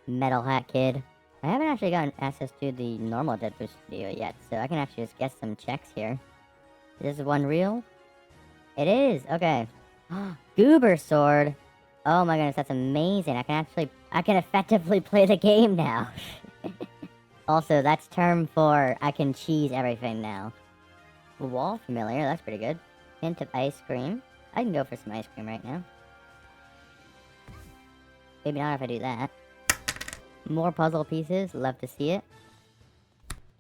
Metal hat kid. I haven't actually gotten access to the normal Deadpool Studio yet, so I can actually just get some checks here. Is this one real? It is! Okay. Goober Sword! Oh my goodness, that's amazing. I can effectively play the game now. Also, that's term for I can cheese everything now. Wall familiar, that's pretty good. Hint of ice cream. I can go for some ice cream right now. Maybe not if I do that. More puzzle pieces, love to see it.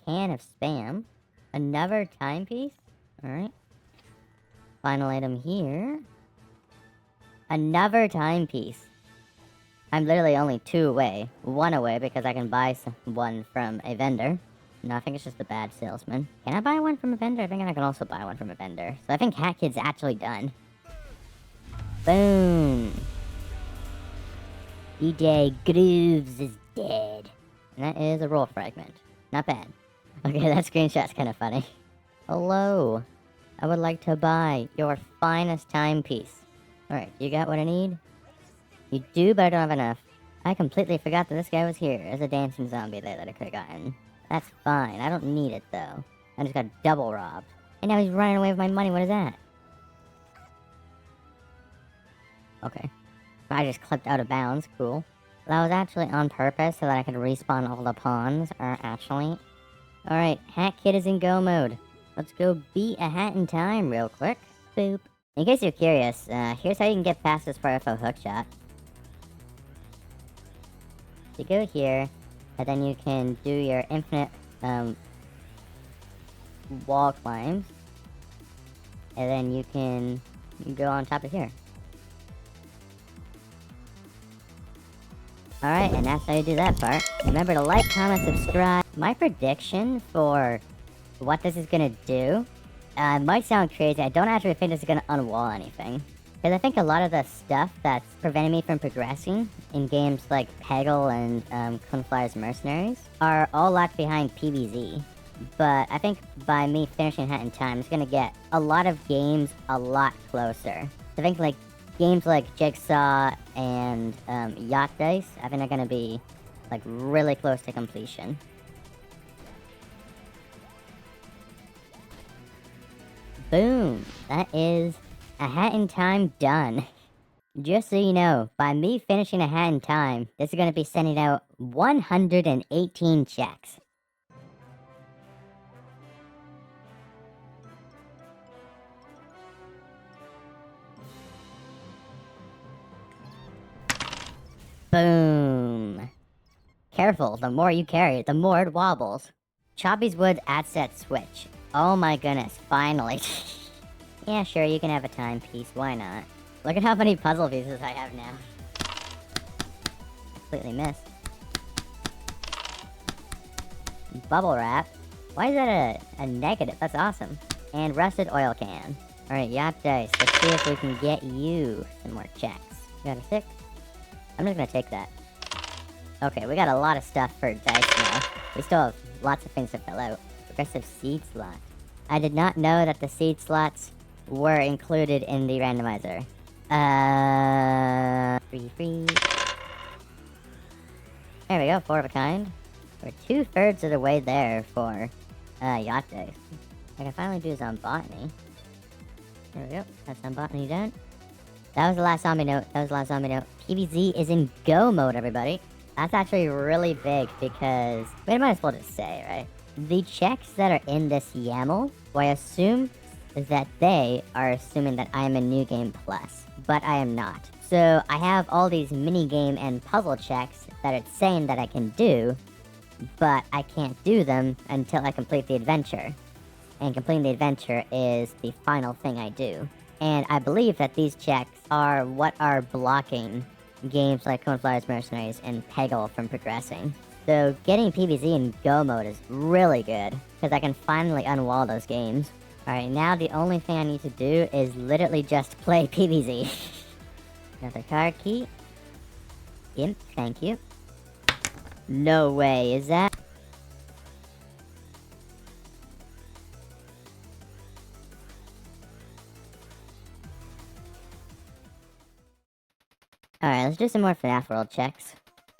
Can of spam. Another timepiece? Alright. Final item here. Another timepiece. I'm literally only 2 away. 1 away because I can buy one from a vendor. No, I think it's just a bad salesman. Can I buy one from a vendor? I think I can also buy one from a vendor. So I think Hat Kid's actually done. Boom! DJ Grooves is dead. And that is a roll fragment. Not bad. Okay, that screenshot's kind of funny. Hello. I would like to buy your finest timepiece. Alright, you got what I need? You do, but I don't have enough. I completely forgot that this guy was here. There's a dancing zombie there that I could have gotten. That's fine. I don't need it, though. I just got double robbed. And now he's running away with my money. What is that? Okay. I just clipped out of bounds. Cool. That was actually on purpose so that I could respawn all the pawns. Actually. Alright, Hat Kid is in go mode. Let's go beat a hat in time real quick. Boop. In case you're curious, here's how you can get past this FO hookshot. You go here, and then you can do your infinite, wall climbs. And then you can go on top of here. Alright, and that's how you do that part. Remember to like, comment, subscribe. My prediction for what this is gonna do, might sound crazy. I don't actually think this is gonna unwall anything. Because I think a lot of the stuff that's preventing me from progressing in games like Peggle and Conflyer's Mercenaries are all locked behind PvZ. But I think by me finishing Hat in Time, it's gonna get a lot of games a lot closer. I think like games like Jigsaw and Yacht Dice, I think they're gonna be like really close to completion. Boom! That is a Hat in Time done. Just so you know, by me finishing a Hat in Time, this is going to be sending out 118 checks. Boom! Careful, the more you carry it, the more it wobbles. Choppy's Wood at-set switch. Oh my goodness, finally. Yeah, sure, you can have a timepiece, why not? Look at how many puzzle pieces I have now. Completely missed. Bubble wrap. Why is that a negative? That's awesome. And rusted oil can. Alright, Yacht Dice. Let's see if we can get you some more checks. You got a 6? I'm just gonna take that. Okay, we got a lot of stuff for dice now. We still have lots of things to fill out. Progressive seed slot. I did not know that the seed slots were included in the randomizer. Free. There we go, 4 of a kind. We're 2/3 of the way there for, yacht dice. I can finally do some botany. There we go, that's some botany done. That was the last zombie note, PvZ is in go mode, everybody. That's actually really big because, we might as well just say, right? The checks that are in this YAML, well, I assume that they are assuming that I am a New Game Plus, but I am not. So I have all these mini-game and puzzle checks that it's saying that I can do, but I can't do them until I complete the adventure. And completing the adventure is the final thing I do. And I believe that these checks are what are blocking games like Coneflyers Mercenaries and Peggle from progressing. So getting PvZ in go mode is really good, because I can finally unwall those games. Alright, now the only thing I need to do is literally just play PvZ. Another card key. Imp, thank you. No way, is that? Alright, let's do some more FNAF World checks.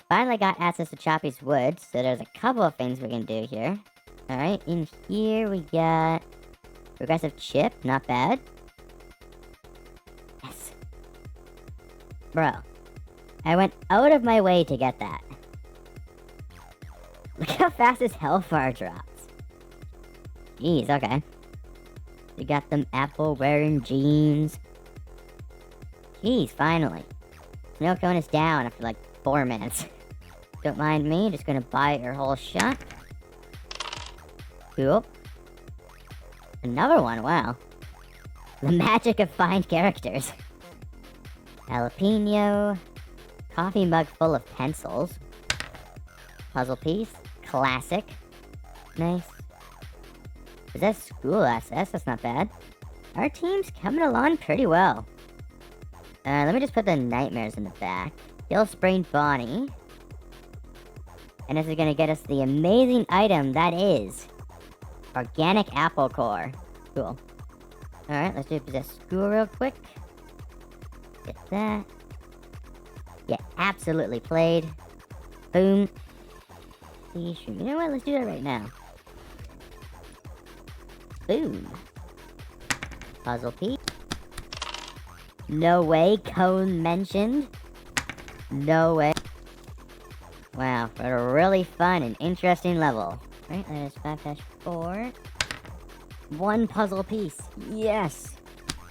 Finally got access to Choppy's Woods, so there's a couple of things we can do here. Alright, in here we got Progressive Chip, not bad. Yes. Bro, I went out of my way to get that. Look how fast this Hellfire drops. Jeez, okay. We got them apple-wearing jeans. Jeez, finally. Snow cone is down after like 4 minutes. Don't mind me, just gonna buy your whole shot. Cool. Another one, wow. The magic of find characters. Jalapeno. Coffee mug full of pencils. Puzzle piece. Classic. Nice. Is that school SS? That's not bad. Our team's coming along pretty well. Let me just put the nightmares in the back. Kill sprained Bonnie. And this is gonna get us the amazing item that is organic apple core. Cool. Alright, let's do possess school real quick. Get that. Yeah, absolutely played. Boom. You know what? Let's do that right now. Boom. Puzzle piece. No way. Cone mentioned. No way. Wow, what a really fun and interesting level. Right, that is 5-4. 1 puzzle piece. Yes!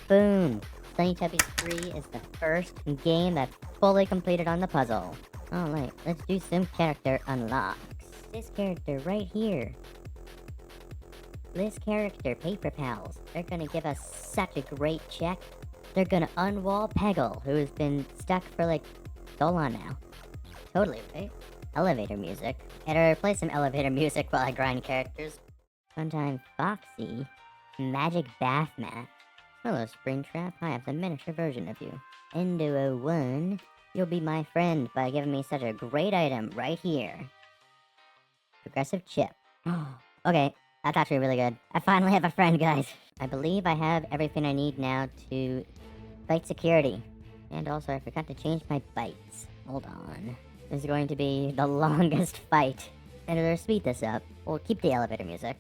Boom. Slendytubbies 3 is the first game that's fully completed on the puzzle. Alright, let's do some character unlocks. This character right here. This character, Paper Pals. They're gonna give us such a great check. They're gonna unwall Peggle, who has been stuck for like so long now. Totally, right? Elevator music. Gotta play some elevator music while I grind characters. Funtime Foxy. Magic Bath Mat. Hello, Springtrap. I have the miniature version of you. Endo01. You'll be my friend by giving me such a great item right here. Progressive Chip. Okay, that's actually really good. I finally have a friend, guys. I believe I have everything I need now to fight security. And also, I forgot to change my bytes. Hold on. This is going to be the longest fight. Better speed this up. We'll keep the elevator music.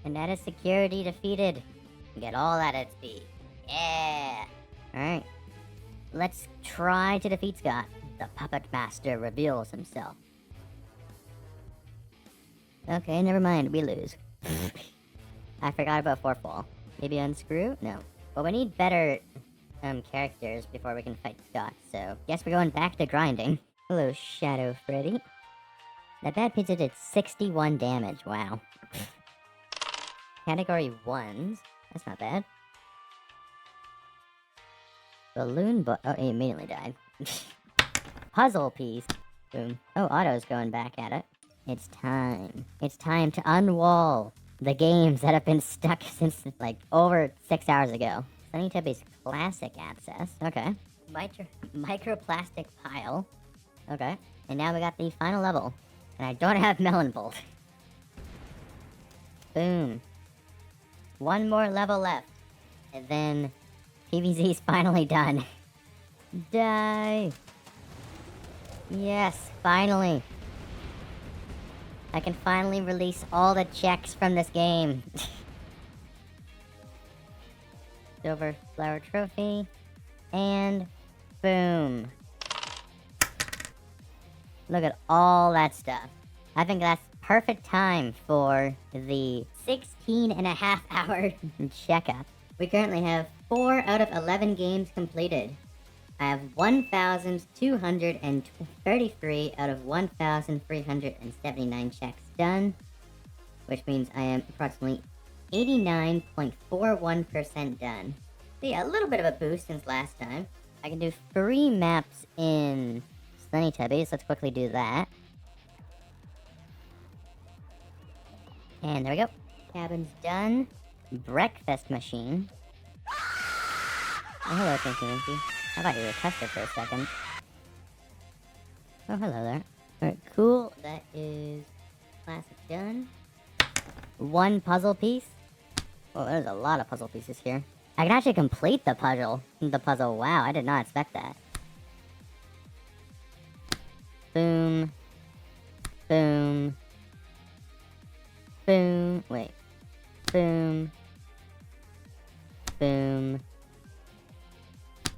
And that is security defeated. Get all that at speed. Yeah! Alright. Let's try to defeat Scott. The Puppet Master reveals himself. Okay, never mind. We lose. I forgot about Forefall. Maybe unscrew? No. But we need better characters before we can fight Scott, so guess we're going back to grinding. Hello, Shadow Freddy. That bad pizza did 61 damage. Wow. Category 1s. That's not bad. Balloon oh, he immediately died. Puzzle piece. Boom. Oh, Otto's going back at it. It's time. It's time to unwall the games that have been stuck since, like, over 6 hours ago. Slendytubbies Classic Access. Okay. Microplastic Pile. Okay. And now we got the final level. And I don't have Melon Bolt. Boom. One more level left. And then PvZ's finally done. Die. Yes, finally. I can finally release all the checks from this game. Silver Flower Trophy. And boom. Look at all that stuff. I think that's perfect time for the 16.5-hour checkup. We currently have 4 out of 11 games completed. I have 1,233 out of 1,379 checks done, which means I am approximately 89.41% done. So yeah, a little bit of a boost since last time. I can do 3 maps in Slendytubbies. Let's quickly do that. And there we go. Cabin's done. Breakfast machine. Oh, hello, Tinky Winky. I thought you were a tester for a second. Oh, hello there. Alright, cool. That is classic done. 1 puzzle piece. Oh, there's a lot of puzzle pieces here. I can actually complete the puzzle. Wow, I did not expect that. Boom. Boom. Boom. Wait. Boom. Boom.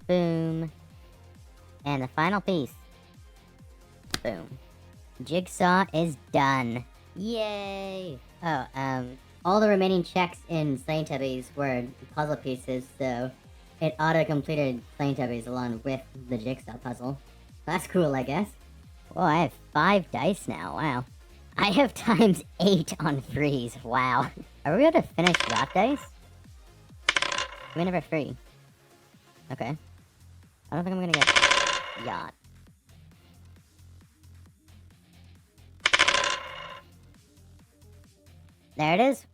Boom. And the final piece. Boom. Jigsaw is done. Yay! Oh, all the remaining checks in Slendytubbies were puzzle pieces, so it auto-completed Slendytubbies along with the jigsaw puzzle. That's cool, I guess. Whoa, I have 5 dice now, wow. I have times 8 on freeze, wow. Are we able to finish yacht dice? We never free. Okay. I don't think I'm gonna get yacht. There it is.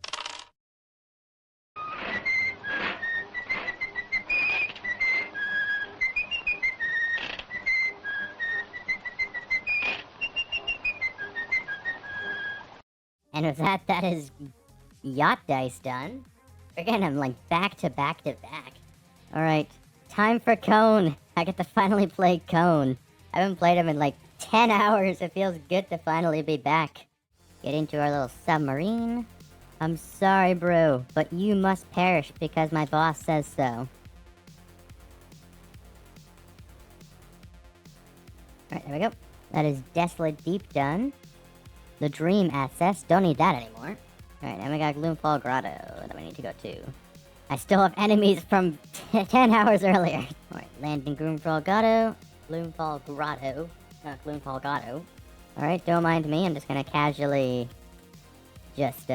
And with that, that is yacht dice done. Again, I'm like back to back to back. Alright, time for Cone. I get to finally play Cone. I haven't played him in like 10 hours. It feels good to finally be back. Get into our little submarine. I'm sorry, bro, but you must perish because my boss says so. Alright, there we go. That is Desolate Deep done. The Dream Access, don't need that anymore. Alright, and we got Gloomfall Grotto that we need to go to. I still have enemies from 10 hours earlier. Alright, landing Gloomfall Grotto. Gloomfall Grotto. Not Gloomfall Grotto. Alright, don't mind me, I'm just gonna casually... just,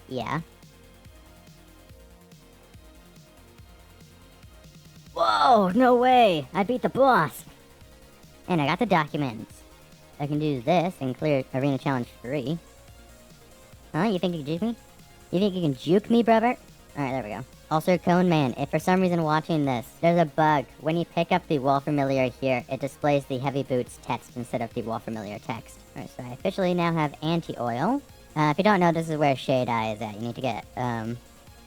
yeah. Whoa, no way! I beat the boss! And I got the documents. I can do this and clear Arena Challenge 3. Huh? You think you can juke me? You think you can juke me, brother? Alright, there we go. Also, Cone Man, if for some reason watching this, there's a bug. When you pick up the Wall Familiar here, it displays the Heavy Boots text instead of the Wall Familiar text. Alright, so I officially now have Anti-Oil. If you don't know, this is where Shade Eye is at. You need to get,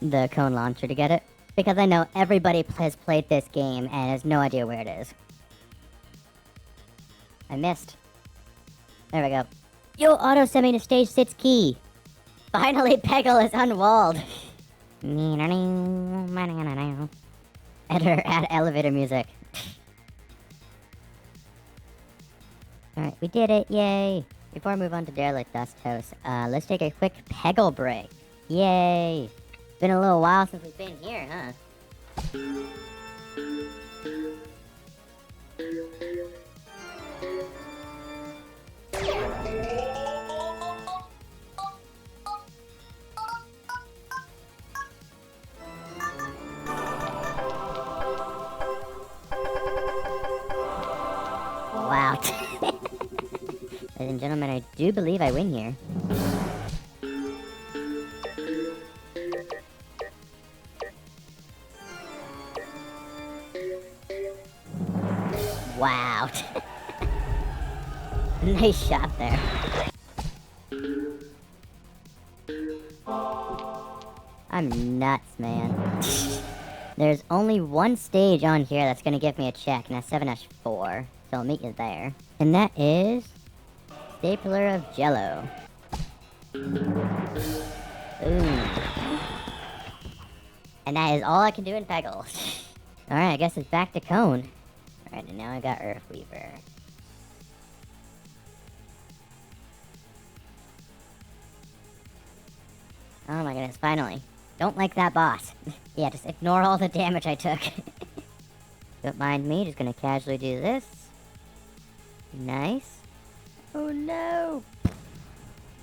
the Cone Launcher to get it. Because I know everybody has played this game and has no idea where it is. I missed. There we go. Yo, auto sent me to stage 6 key. Finally, Peggle is unwalled. Editor, add elevator music. Alright, we did it, yay. Before I move on to Derelict Dust House, let's take a quick Peggle break. Yay. It's been a little while since we've been here, huh? Wow. Ladies and gentlemen, I do believe I win here. Wow. Nice shot there. I'm nuts, man. There's only one stage on here that's gonna give me a check, and that's 7-4. So I'll meet you there. And that is... Stapler of Jello. Ooh. And that is all I can do in Peggle. Alright, I guess it's back to Cone. Alright, and now I got Earthweaver. Oh my goodness, finally. Don't like that boss. Yeah, just ignore all the damage I took. Don't mind me, just gonna casually do this. Nice. Oh no!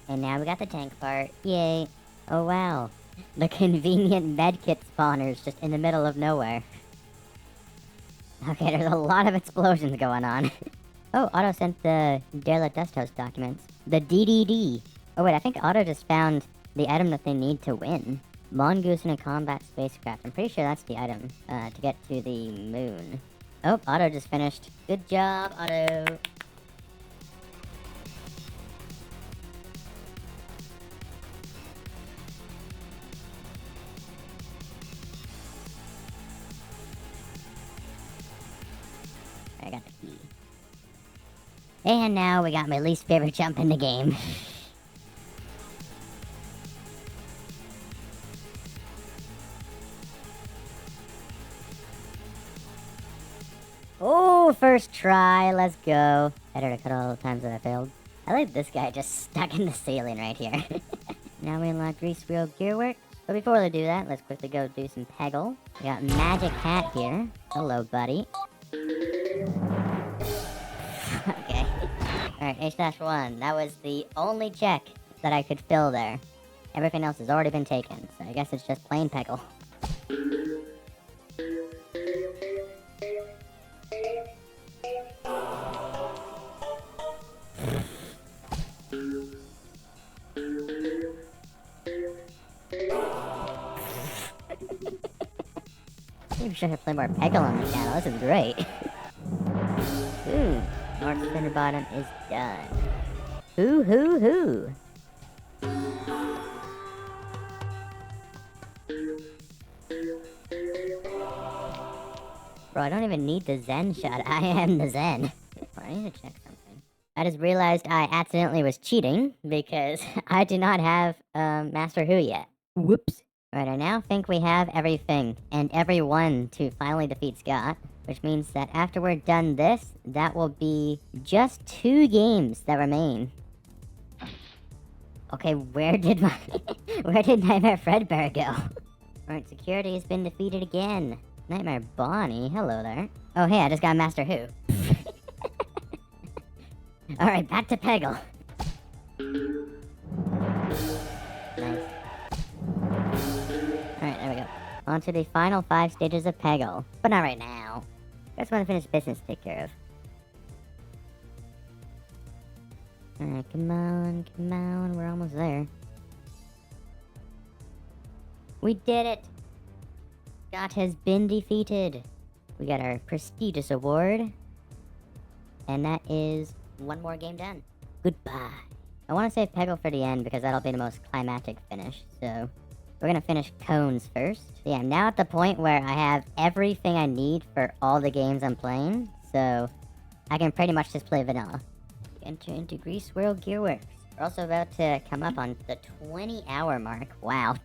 And now we got the tank part. Yay. Oh wow. The convenient medkit spawners just in the middle of nowhere. Okay, there's a lot of explosions going on. Oh, Otto sent the De La Dust Host documents. The DDD. Oh wait, I think Otto just found the item that they need to win. Mongoose in a combat spacecraft. I'm pretty sure that's the item to get to the moon. Oh, Otto just finished. Good job, Otto. I got the key. And now we got my least favorite jump in the game. Oh, first try, let's go. Better to cut all the times that I failed. I like this guy just stuck in the ceiling right here. Now we unlock Grease Wheel Gearwork. But before we do that, let's quickly go do some Peggle. We got Magic Hat here. Hello, buddy. Okay. Alright, H-1. That was the only check that I could fill there. Everything else has already been taken, so I guess it's just plain Peggle. Maybe should have played more Peggle on the channel. This is great. Ooh, North Center Bottom is done. Hoo. Bro, I don't even need the Zen shot. I am the Zen. I need to check something. I just realized I accidentally was cheating because I do not have Master Who yet. Whoops. Alright, I now think we have everything and everyone to finally defeat Scott, which means that after we're done this, that will be just 2 games that remain. Okay, where did Nightmare Fredbear go? Alright, security has been defeated again. Nightmare Bonnie, hello there. Oh hey, I just got Master Who. Alright, back to Peggle. Nice. Alright, there we go. On to the final 5 stages of Peggle. But not right now. Just want to finish business to take care of. Alright, come on, we're almost there. We did it! Scott has been defeated. We got our prestigious award. And that is 1 more game done. Goodbye. I want to save Peggle for the end because that'll be the most climactic finish, so... We're gonna finish Cones first. So yeah, I'm now at the point where I have everything I need for all the games I'm playing, so... I can pretty much just play vanilla. Enter into Grease World Gearworks. We're also about to come up on the 20-hour mark. Wow.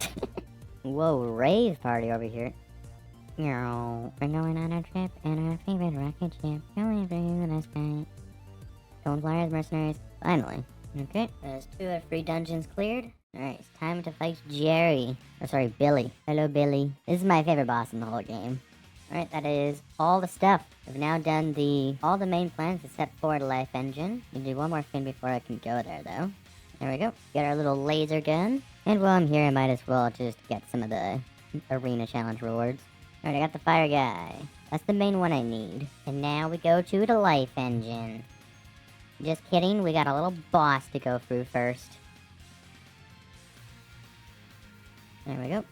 Whoa, rave party over here. We're going on a trip in our favorite rocket ship. Going through the sky. Cone Flyers, Mercenaries. Finally. Okay, there's 2 of 3 dungeons cleared. Alright, it's time to fight Jerry. Oh, sorry, Billy. Hello, Billy. This is my favorite boss in the whole game. Alright, that is all the stuff. We've now done all the main plans except for the life engine. Need to do one more thing before I can go there, though. There we go. Get our little laser gun. And while I'm here, I might as well just get some of the arena challenge rewards. Alright, I got the fire guy. That's the main one I need. And now we go to the life engine. Just kidding, we got a little boss to go through first. There we go.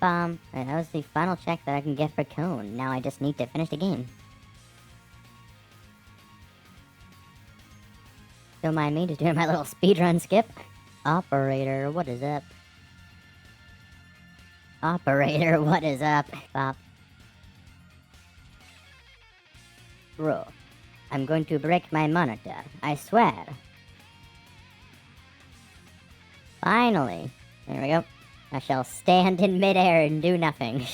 Alright, that was the final check that I can get for Cone. Now I just need to finish the game. Don't mind me just doing my little speedrun skip. Operator, what is up? Operator, what is up? Bop. Bro, I'm going to break my monitor, I swear. Finally. There we go. I shall stand in midair and do nothing.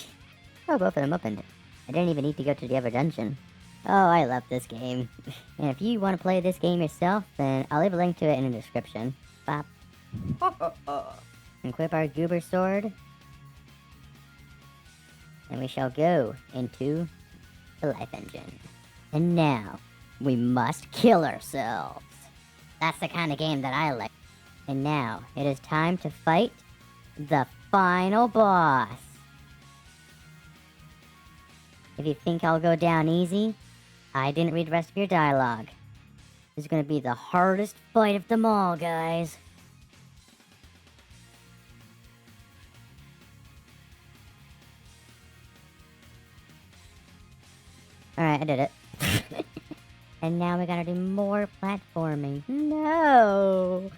Oh, both of them opened. I didn't even need to go to the other dungeon. Oh, I love this game. And if you want to play this game yourself, then I'll leave a link to it in the description. Bop. Equip our goober sword. And we shall go into the life engine. And now, we must kill ourselves. That's the kind of game that I like. And now, it is time to fight the final boss. If you think I'll go down easy, I didn't read the rest of your dialogue. This is gonna be the hardest fight of them all, guys. Alright, I did it. And now we gotta do more platforming. No!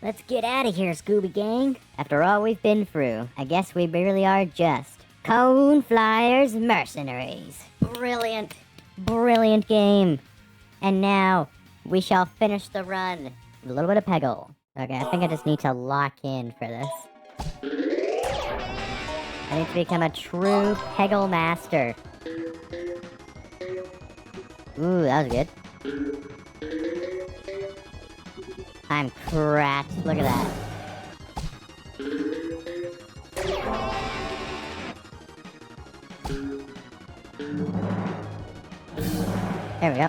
Let's get out of here, Scooby Gang. After all we've been through, I guess we really are just Cone Flyers Mercenaries. Brilliant, brilliant game. And now, we shall finish the run. A little bit of Peggle. Okay, I think I just need to lock in for this. I need to become a true Peggle master. Ooh, that was good. I'm cracked. Look at that. There we go.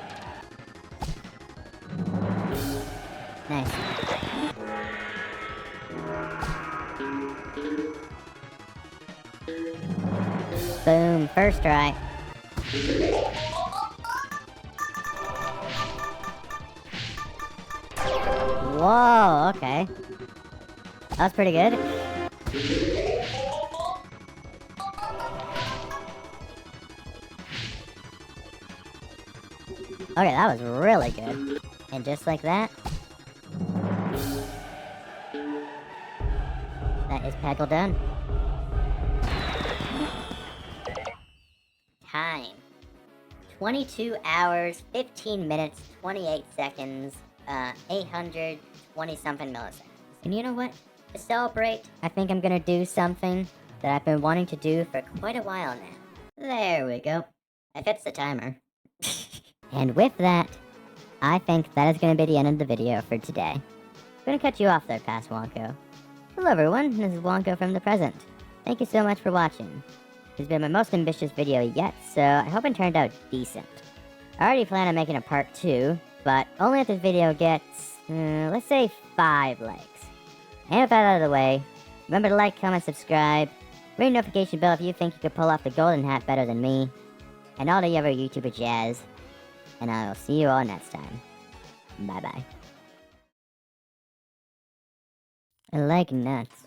Nice. Boom, first try. Whoa, okay. That was pretty good. Okay, that was really good. And just like that, that is Peggle done. Time. 22 hours, 15 minutes, 28 seconds, 820 something milliseconds. And you know what? To celebrate, I think I'm gonna do something that I've been wanting to do for quite a while now. There we go. I fixed the timer. And with that, I think that is gonna be the end of the video for today. I'm gonna cut you off there, past Whonko. Hello everyone, this is Whonko from the present. Thank you so much for watching. This has been my most ambitious video yet, so I hope it turned out decent. I already plan on making a part 2, but only if this video gets, let's say 5 likes. And with that out of the way, remember to like, comment, subscribe, ring the notification bell if you think you could pull off the golden hat better than me, and all the other YouTuber jazz. And I will see you all next time. Bye bye. I like nuts.